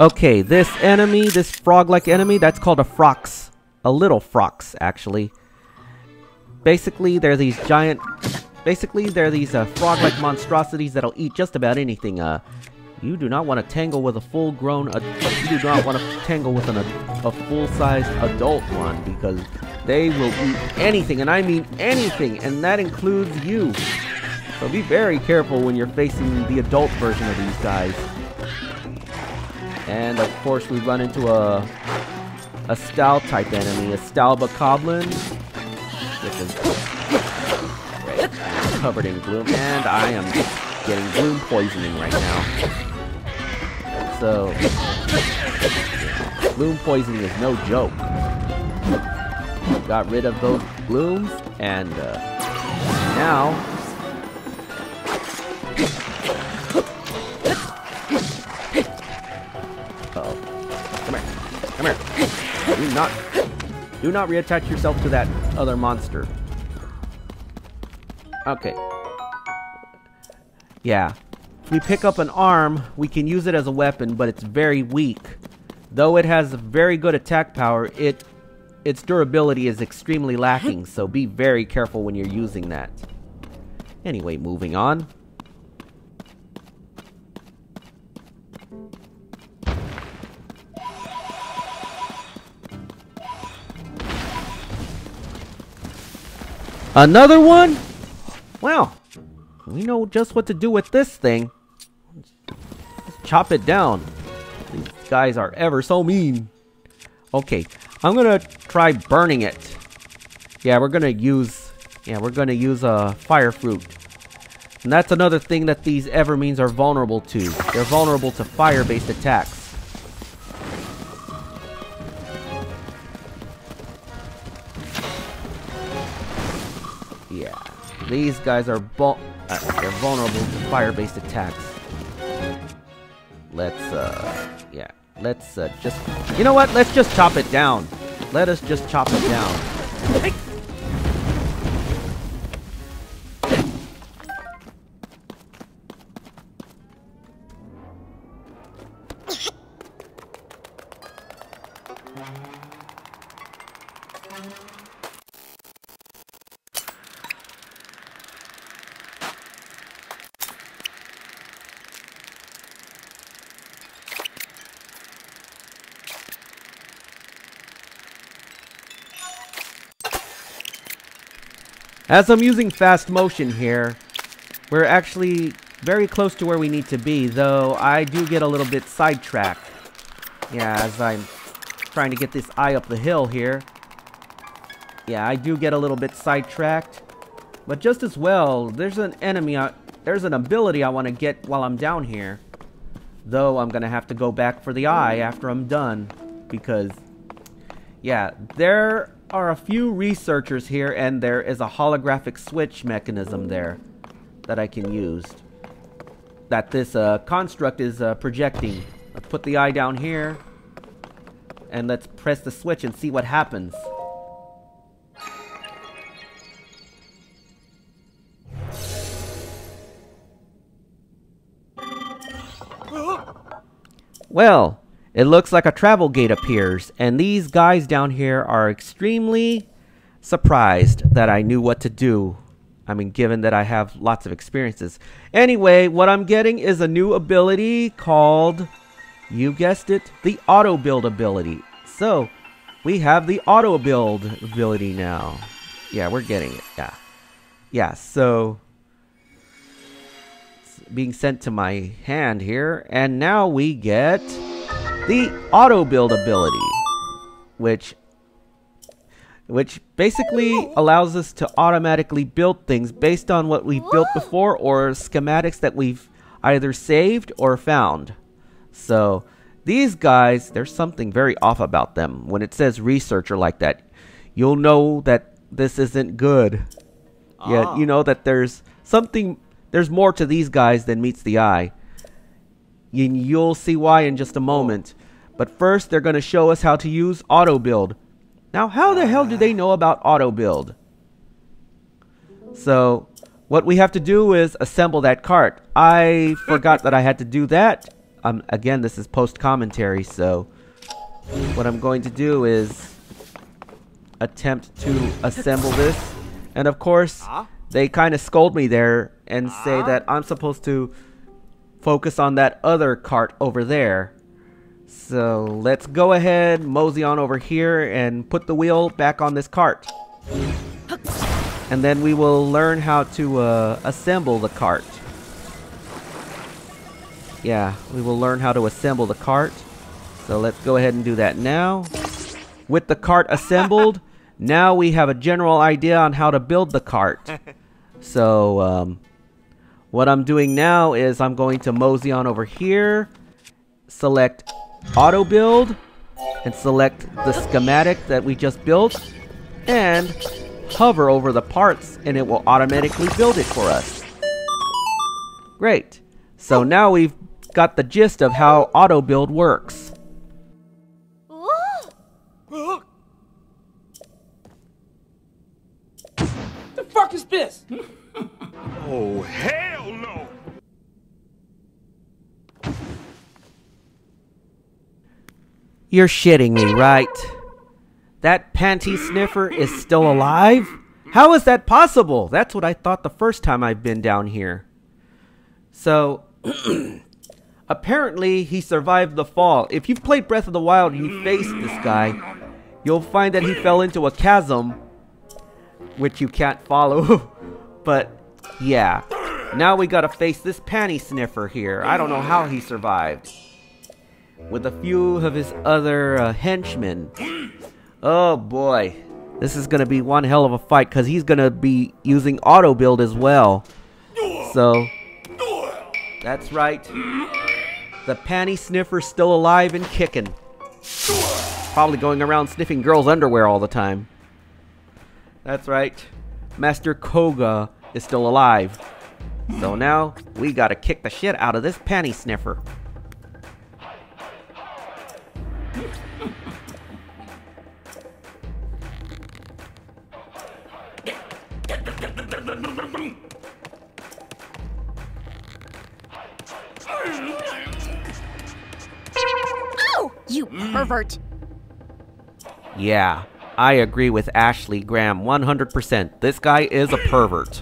Okay, this enemy, this frog-like enemy, that's called a frox. A little frox, actually. Basically, they're these giant... frog-like monstrosities that'll eat just about anything. You do not want to tangle with a full-grown... you do not want to tangle with a full-sized adult one, because they will eat anything, and I mean anything, and that includes you. So be very careful when you're facing the adult version of these guys. And of course we run into a Stal type enemy, a Stalbokoblin, which is great, covered in gloom, and I am getting gloom poisoning right now. So gloom poisoning is no joke. Got rid of those glooms, and now come here. Do not reattach yourself to that other monster. Okay. Yeah. If we pick up an arm, we can use it as a weapon, but it's very weak. Though it has very good attack power, its durability is extremely lacking, so be very careful when you're using that. Anyway, moving on. Another one? Well, we know just what to do with this thing. Let's chop it down. These guys are ever so mean. Okay, I'm gonna try burning it. Yeah, we're gonna use fire fruit. And that's another thing that these Evermeans are vulnerable to. They're vulnerable to fire-based attacks. Yeah, these guys are they're vulnerable to fire-based attacks. Let's just, you know what? Let's just chop it down. Let us just chop it down. As I'm using fast motion here, we're actually very close to where we need to be, though I do get a little bit sidetracked. Yeah, as I'm trying to get this eye up the hill here. Yeah, I do get a little bit sidetracked. But just as well, there's an enemy, there's an ability I want to get while I'm down here. Though I'm going to have to go back for the eye after I'm done. Because, yeah, there are a few researchers here, and there is a holographic switch mechanism there that I can use. That this construct is projecting. Let's put the eye down here. And let's press the switch and see what happens. Well, it looks like a travel gate appears, and these guys down here are extremely surprised that I knew what to do. I mean, given that I have lots of experiences. Anyway, what I'm getting is a new ability called, you guessed it, the Autobuild ability. So, we have the Autobuild ability now. Yeah, we're getting it, yeah. Yeah, so being sent to my hand here, and now we get the Autobuild ability, which basically allows us to automatically build things based on what we've built before or schematics that we've either saved or found. So these guys, there's something very off about them. When it says researcher like that, you'll know that this isn't good. Yeah, you know that there's something. There's more to these guys than meets the eye. You'll see why in just a moment. But first, they're going to show us how to use Autobuild. Now, how the hell do they know about Autobuild? So, what we have to do is assemble that cart. I forgot that I had to do that. Again, this is post-commentary, so what I'm going to do is attempt to assemble this. And of course, they kind of scold me there and say that I'm supposed to focus on that other cart over there. So let's go ahead, mosey on over here and put the wheel back on this cart. And then we will learn how to assemble the cart. Yeah, we will learn how to assemble the cart. So let's go ahead and do that now. With the cart assembled, now we have a general idea on how to build the cart. So, what I'm doing now is I'm going to mosey on over here, select Autobuild, and select the schematic that we just built, and hover over the parts, and it will automatically build it for us. Great. So now we've got the gist of how Autobuild works. The fuck is this? Oh, hell no! You're shitting me, right? That panty sniffer is still alive? How is that possible? That's what I thought the first time I've been down here. So, apparently he survived the fall. If you've played Breath of the Wild and you faced this guy, you'll find that he fell into a chasm, which you can't follow. But, yeah. Now we gotta face this panty sniffer here. I don't know how he survived. With a few of his other henchmen. Oh boy. This is gonna be one hell of a fight, because he's gonna be using Autobuild as well. So, that's right. The panty sniffer's still alive and kicking. Probably going around sniffing girls' underwear all the time. That's right. Master Kohga is still alive. So now, we gotta kick the shit out of this panty sniffer. Oh, you pervert! Yeah, I agree with Ashley Graham 100%. This guy is a pervert.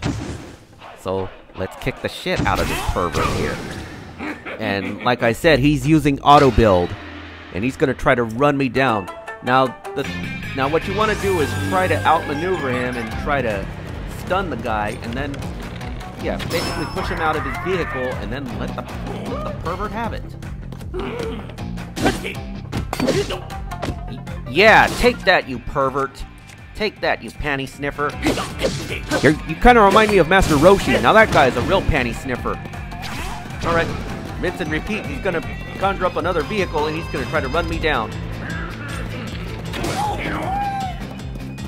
So, let's kick the shit out of this pervert here. And like I said, he's using Autobuild. And he's gonna try to run me down. Now what you want to do is try to outmaneuver him and try to stun the guy, and then, yeah, basically push him out of his vehicle, and then let the pervert have it. Yeah, take that, you pervert. Take that, you panty sniffer. You kind of remind me of Master Roshi. Now that guy is a real panty sniffer. Alright, rinse and repeat. He's gonna conjure up another vehicle, and he's gonna try to run me down.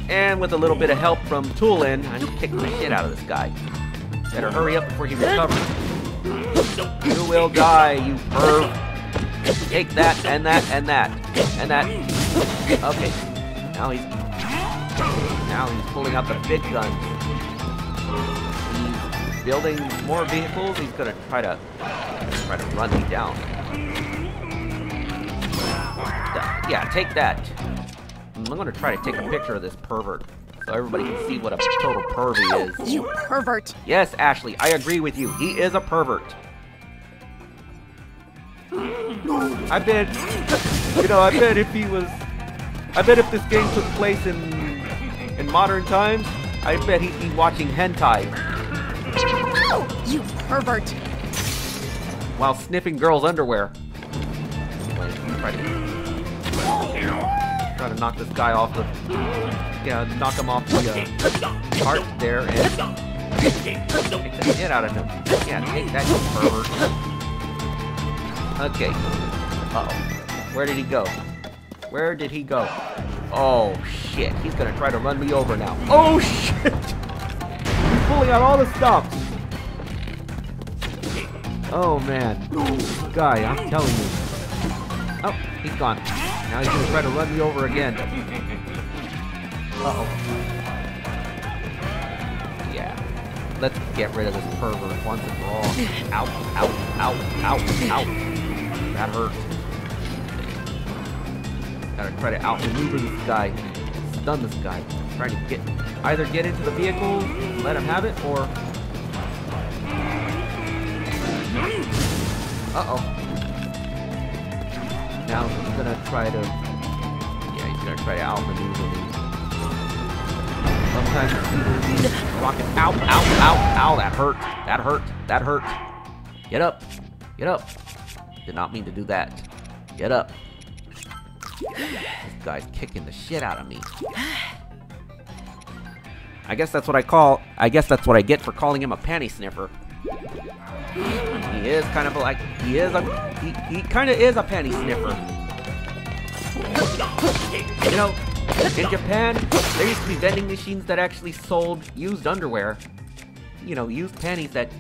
And with a little bit of help from Toolin, I'm kicking the shit out of this guy. Better hurry up before he recovers. You will die, you perv. Take that, and that, and that, and that. Okay, now he's pulling out the big guns. He's building more vehicles. He's gonna try to run me down. Yeah, take that. I'm gonna try to take a picture of this pervert so everybody can see what a total perv he is. You pervert! Yes, Ashley, I agree with you. He is a pervert. I bet if this game took place in modern times, I bet he'd be watching hentai. Oh, you pervert! While sniffing girls' underwear. Try to knock this guy off the... Yeah, knock him off the cart there and take the shit out of him. Yeah, take that, you pervert. Okay. Uh-oh. Where did he go? Where did he go? Oh, shit. He's gonna try to run me over now. Oh, shit! He's pulling out all the stops. Oh, man. This guy, I'm telling you. Oh, he's gone. Now he's gonna try to run me over again. Uh-oh. Yeah. Let's get rid of this pervert once and for all. Ow, ow, ow, ow, ow. That hurt. Gotta try to outmaneuver this guy. Stun this guy. Trying to either get into the vehicle, let him have it, or... Uh-oh. Now he's gonna try to... Yeah, he's gonna try to outmaneuver me. Sometimes people need rocket. Ow, ow, ow, ow, that hurt. That hurt. That hurt. Get up. Get up. Did not mean to do that. Get up. This guy's kicking the shit out of me. I guess that's what I get for calling him a panty sniffer. He is kind of like, he kind of is a panty sniffer. You know, in Japan, there used to be vending machines that actually sold used underwear. You know, used panties that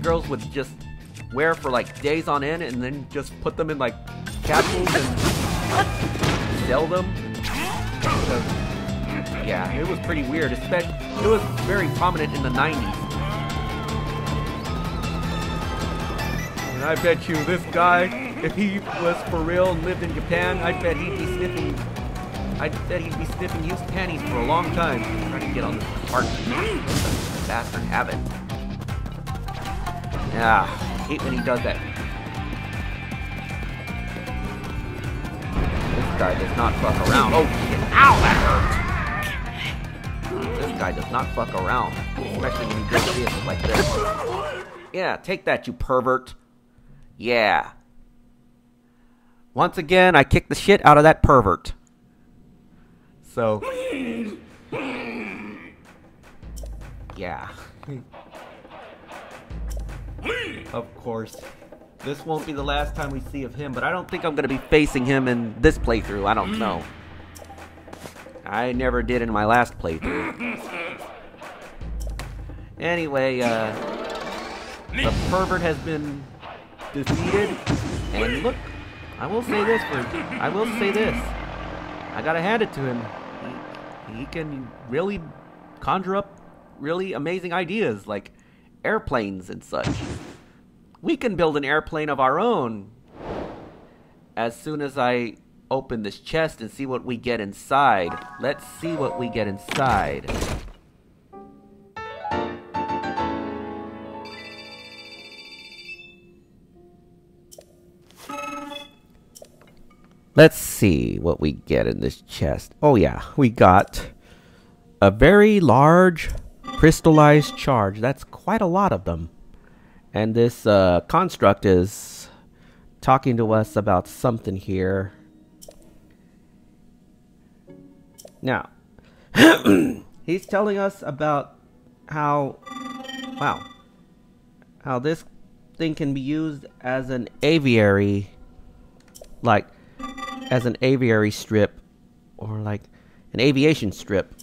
girls would just wear for like days on end and then just put them in like capsules and sell them. So, yeah, it was pretty weird. It was very prominent in the 90s. And I bet you this guy, if he was for real and lived in Japan, I bet he'd be sniffing used panties for a long time. Trying to get on this cart. Bastard have it. Yeah, I hate when he does that. This guy does not fuck around. Oh shit. Ow, that hurt. This guy does not fuck around. Especially when he does vehicles like this. Yeah, take that, you pervert. Yeah. Once again, I kicked the shit out of that pervert. So, yeah. Of course. This won't be the last time we see of him, but I don't think I'm going to be facing him in this playthrough. I don't know. I never did in my last playthrough. Anyway, the pervert has been defeated, and look, I will say this. I gotta hand it to him. He can really conjure up really amazing ideas, like airplanes and such. We can build an airplane of our own. As soon as I open this chest and see what we get inside. Let's see what we get inside. Let's see what we get in this chest. Oh yeah, we got a very large Crystalized Charge. That's quite a lot of them. And this construct is talking to us about something here. Now, he's telling us about how, wow, how this thing can be used as an aviary, like as an aviary strip, or like an aviation strip.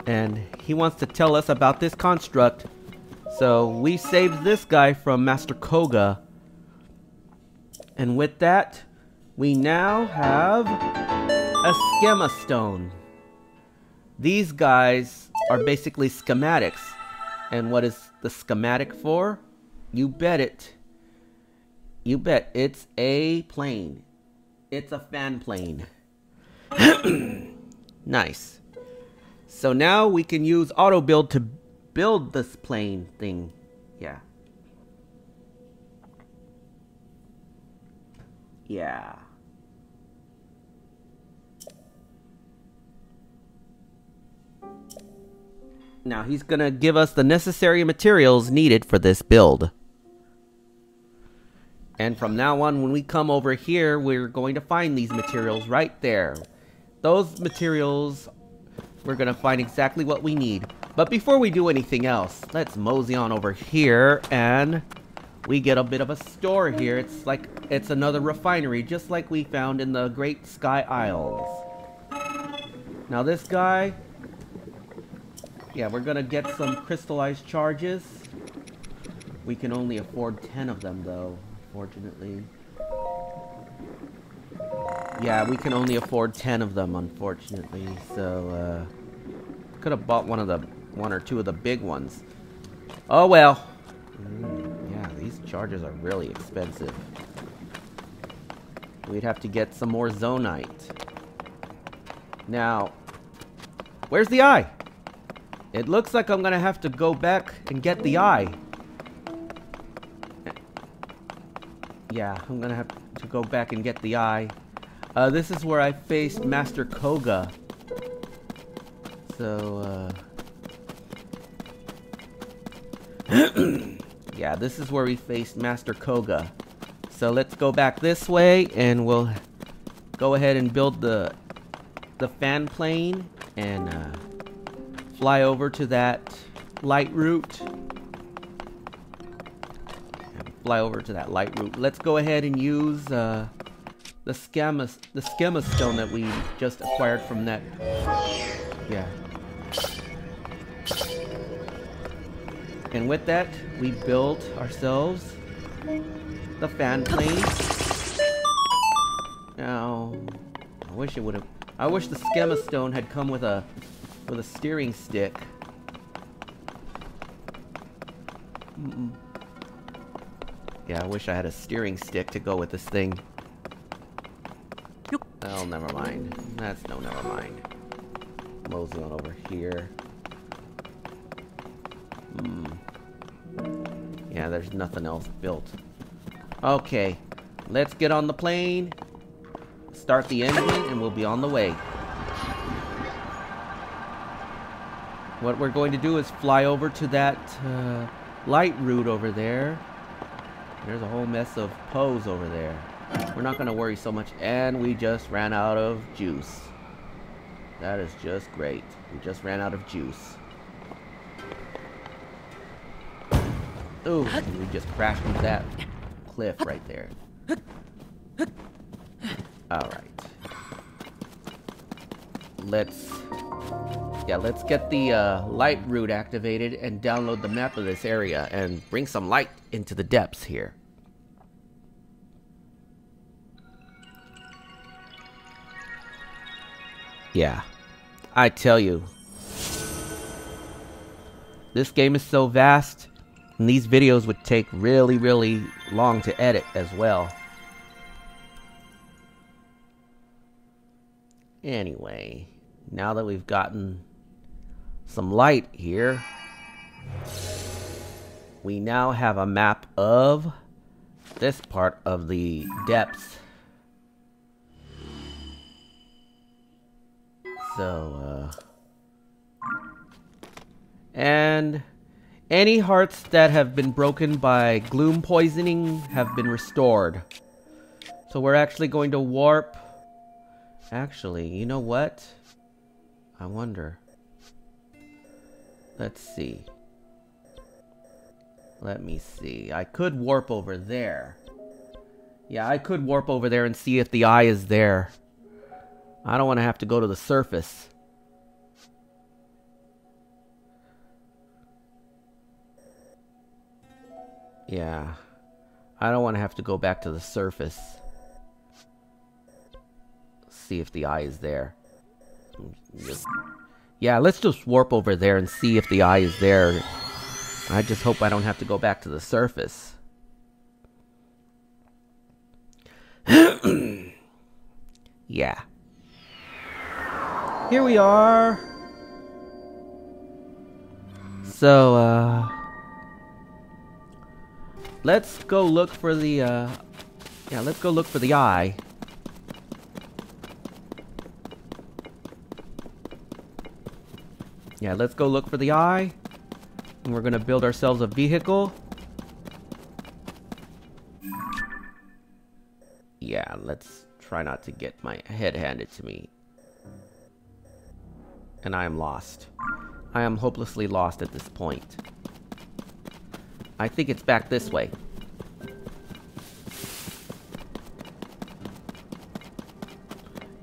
And he wants to tell us about this construct. So we saved this guy from Master Kohga. And with that, we now have a Schema Stone. These guys are basically schematics. And what is the schematic for? You bet it. You bet it's a plane. It's a fan plane. Nice. So now we can use Autobuild to build this plane thing. Yeah. Yeah. Now he's gonna give us the necessary materials needed for this build. And from now on, when we come over here, we're going to find these materials right there. Those materials, we're going to find exactly what we need. But before we do anything else, let's mosey on over here, and we get a bit of a store here. It's like, it's another refinery, just like we found in the Great Sky Isles. Now this guy, yeah, we're going to get some crystallized charges. We can only afford 10 of them, though. Unfortunately. Yeah, we can only afford 10 of them, unfortunately. So, could have bought one or two of the big ones. Oh well. Yeah, these charges are really expensive. We'd have to get some more zonite. Now, where's the eye? It looks like I'm gonna have to go back and get the eye. Yeah, I'm gonna have to go back and get the eye. This is where I faced Master Kohga. So, yeah, this is where we faced Master Kohga. So let's go back this way, and we'll go ahead and build the fan plane, and fly over to that light route. Fly over to that light route. Let's go ahead and use the Schema Stone that we just acquired from that. Yeah. And with that, we built ourselves the fan plane. Now, I wish it would have. I wish the Schema Stone had come with a steering stick. Yeah, I wish I had a steering stick to go with this thing. Oh, never mind. Never mind. Mosey on over here. Yeah, there's nothing else built. Okay, let's get on the plane, start the engine, and we'll be on the way. What we're going to do is fly over to that light route over there. There's a whole mess of pose over there. We're not going to worry so much. And we just ran out of juice. That is just great. We just ran out of juice. Ooh, we just crashed into that cliff right there. Alright. Let's get the light route activated and download the map of this area and bring some light into the depths here. Yeah, I tell you, this game is so vast, and these videos would take really, really long to edit as well. Anyway, now that we've gotten some light here, we now have a map of this part of the depths. So, And any hearts that have been broken by gloom poisoning have been restored. So we're actually going to warp. Actually, you know what? I wonder. Let's see. Let me see. I could warp over there. Yeah, I could warp over there and see if the eye is there. I don't want to have to go to the surface. Yeah. I don't want to have to go back to the surface. See if the eye is there. Yeah, let's just warp over there and see if the eye is there. I just hope I don't have to go back to the surface. Yeah. Here we are. So, let's go look for the, yeah, let's go look for the eye. Yeah, let's go look for the eye. And we're gonna build ourselves a vehicle. Yeah, let's try not to get my head handed to me. And I am lost. I am hopelessly lost at this point. I think it's back this way.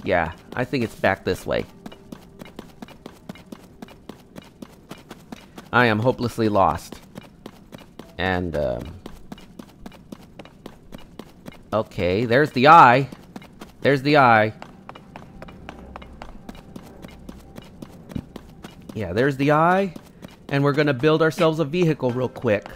Yeah, I think it's back this way. I am hopelessly lost. And, okay, there's the eye. There's the eye. Yeah, there's the eye. And we're gonna build ourselves a vehicle real quick.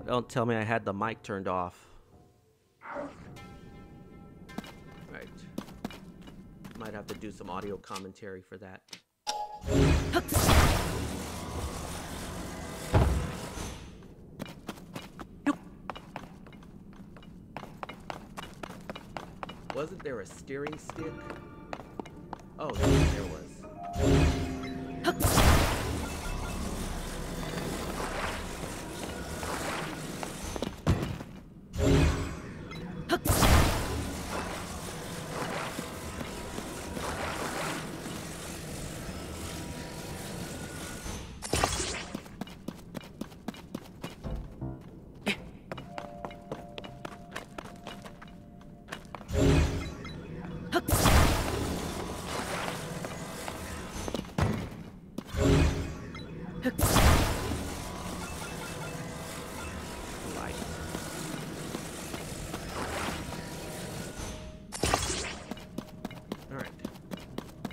Don't tell me I had the mic turned off. Right. Might have to do some audio commentary for that. Wasn't there a steering stick? Oh, yes, there was.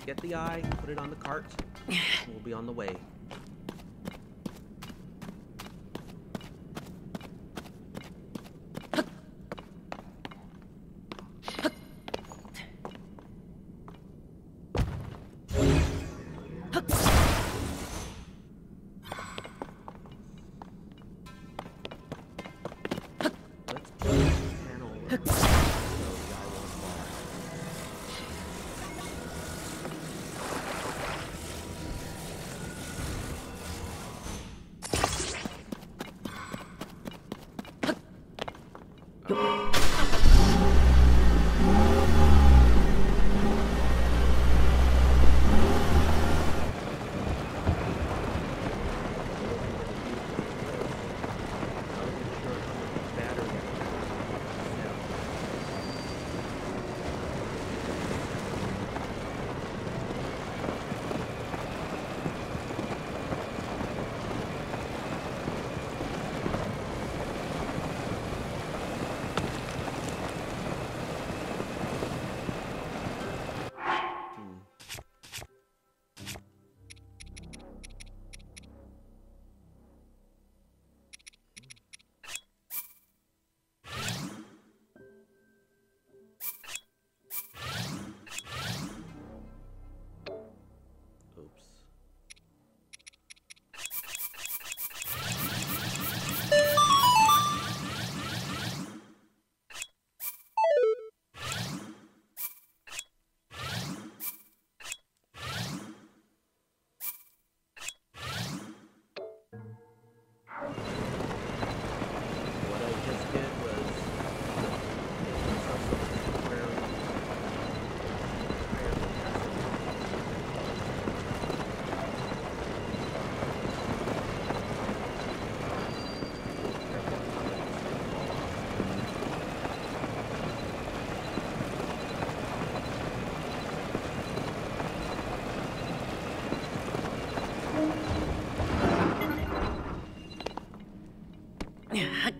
Get the eye, put it on the cart. We'll be on the way. Let's put a panel so the eye won't fall. Yeah.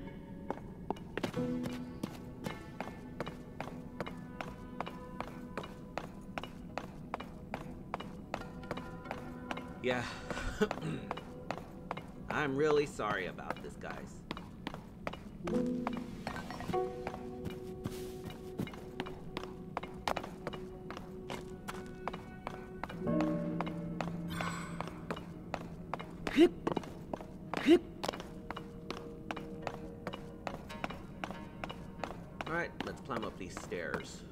I'm really sorry about this, guys. Alright, let's climb up these stairs.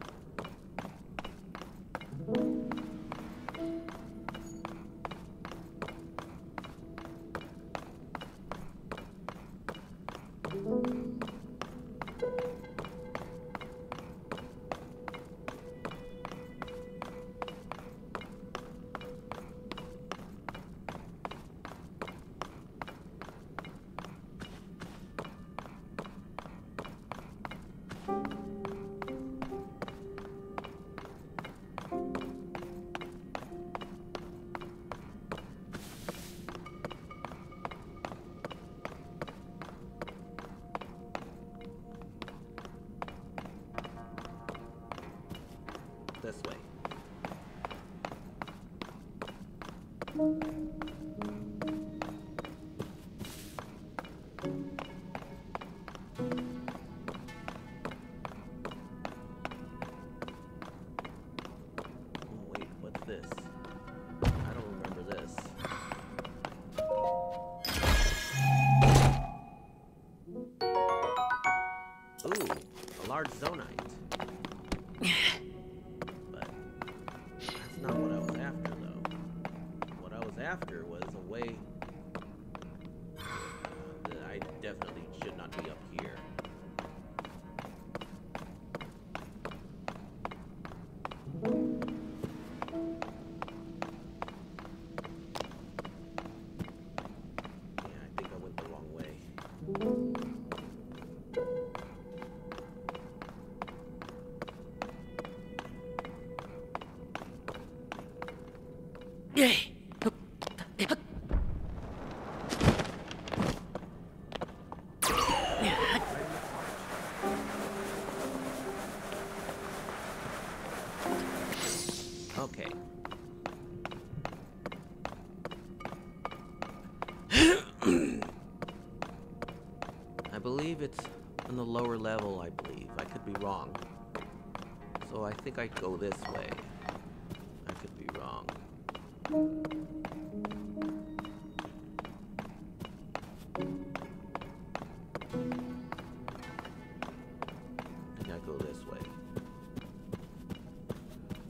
This way. Oh, wait, what's this? I don't remember this. Ooh, a large zonite. Not what I was after, though. What I was after was a way that I definitely should not be up here. Yeah, I think I went the wrong way. Okay. I believe it's on the lower level, I believe. I could be wrong. So I think I'd go this way. I could be wrong. I think I go this way.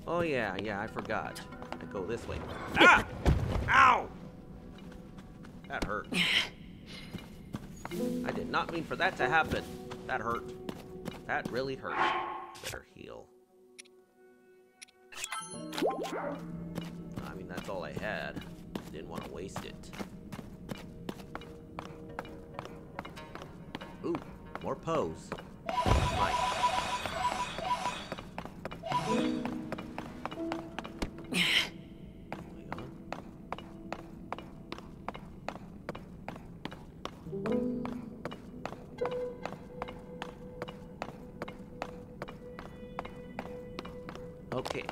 Oh yeah, I forgot. I go this way. Ah! Ow! That hurt. I did not mean for that to happen. That hurt. That really hurt. Better heal. I mean, that's all I had. Didn't want to waste it. Ooh, more pose. Right. Okay,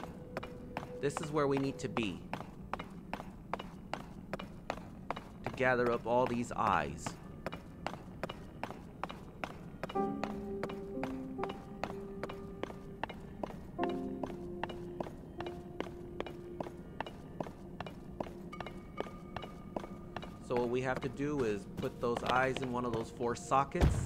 this is where we need to be to gather up all these eyes. So what we have to do is put those eyes in one of those 4 sockets.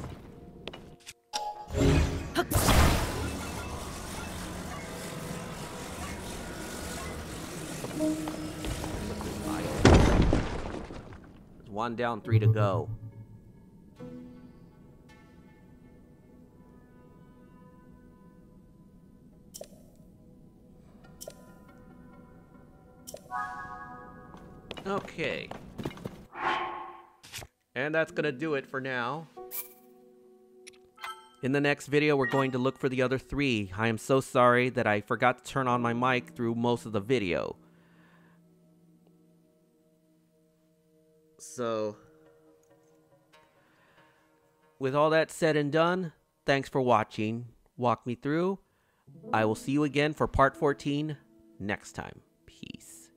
There's 1 down, 3 to go. Okay. And that's gonna do it for now. In the next video, we're going to look for the other 3. I am so sorry that I forgot to turn on my mic through most of the video. So, with all that said and done, thanks for watching Walk Me Through. I will see you again for part 14 next time. Peace.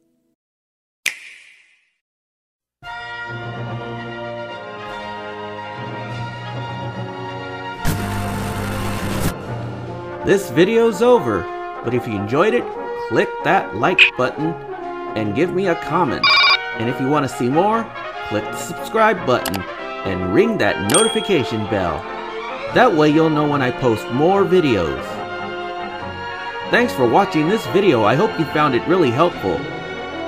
This video's over, but if you enjoyed it, click that like button and give me a comment. And if you want to see more, click the subscribe button and ring that notification bell. That way you'll know when I post more videos. Thanks for watching this video. I hope you found it really helpful.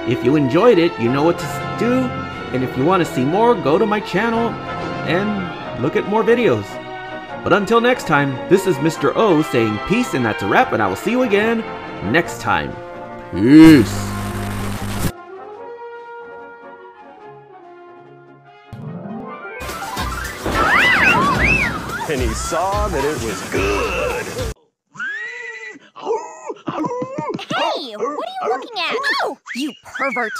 If you enjoyed it, you know what to do. And if you want to see more, go to my channel and look at more videos. But until next time, this is Mr. O saying peace, and that's a wrap, and I will see you again next time. Peace. And he saw that it was good. Hey, what are you looking at? Oh, you pervert!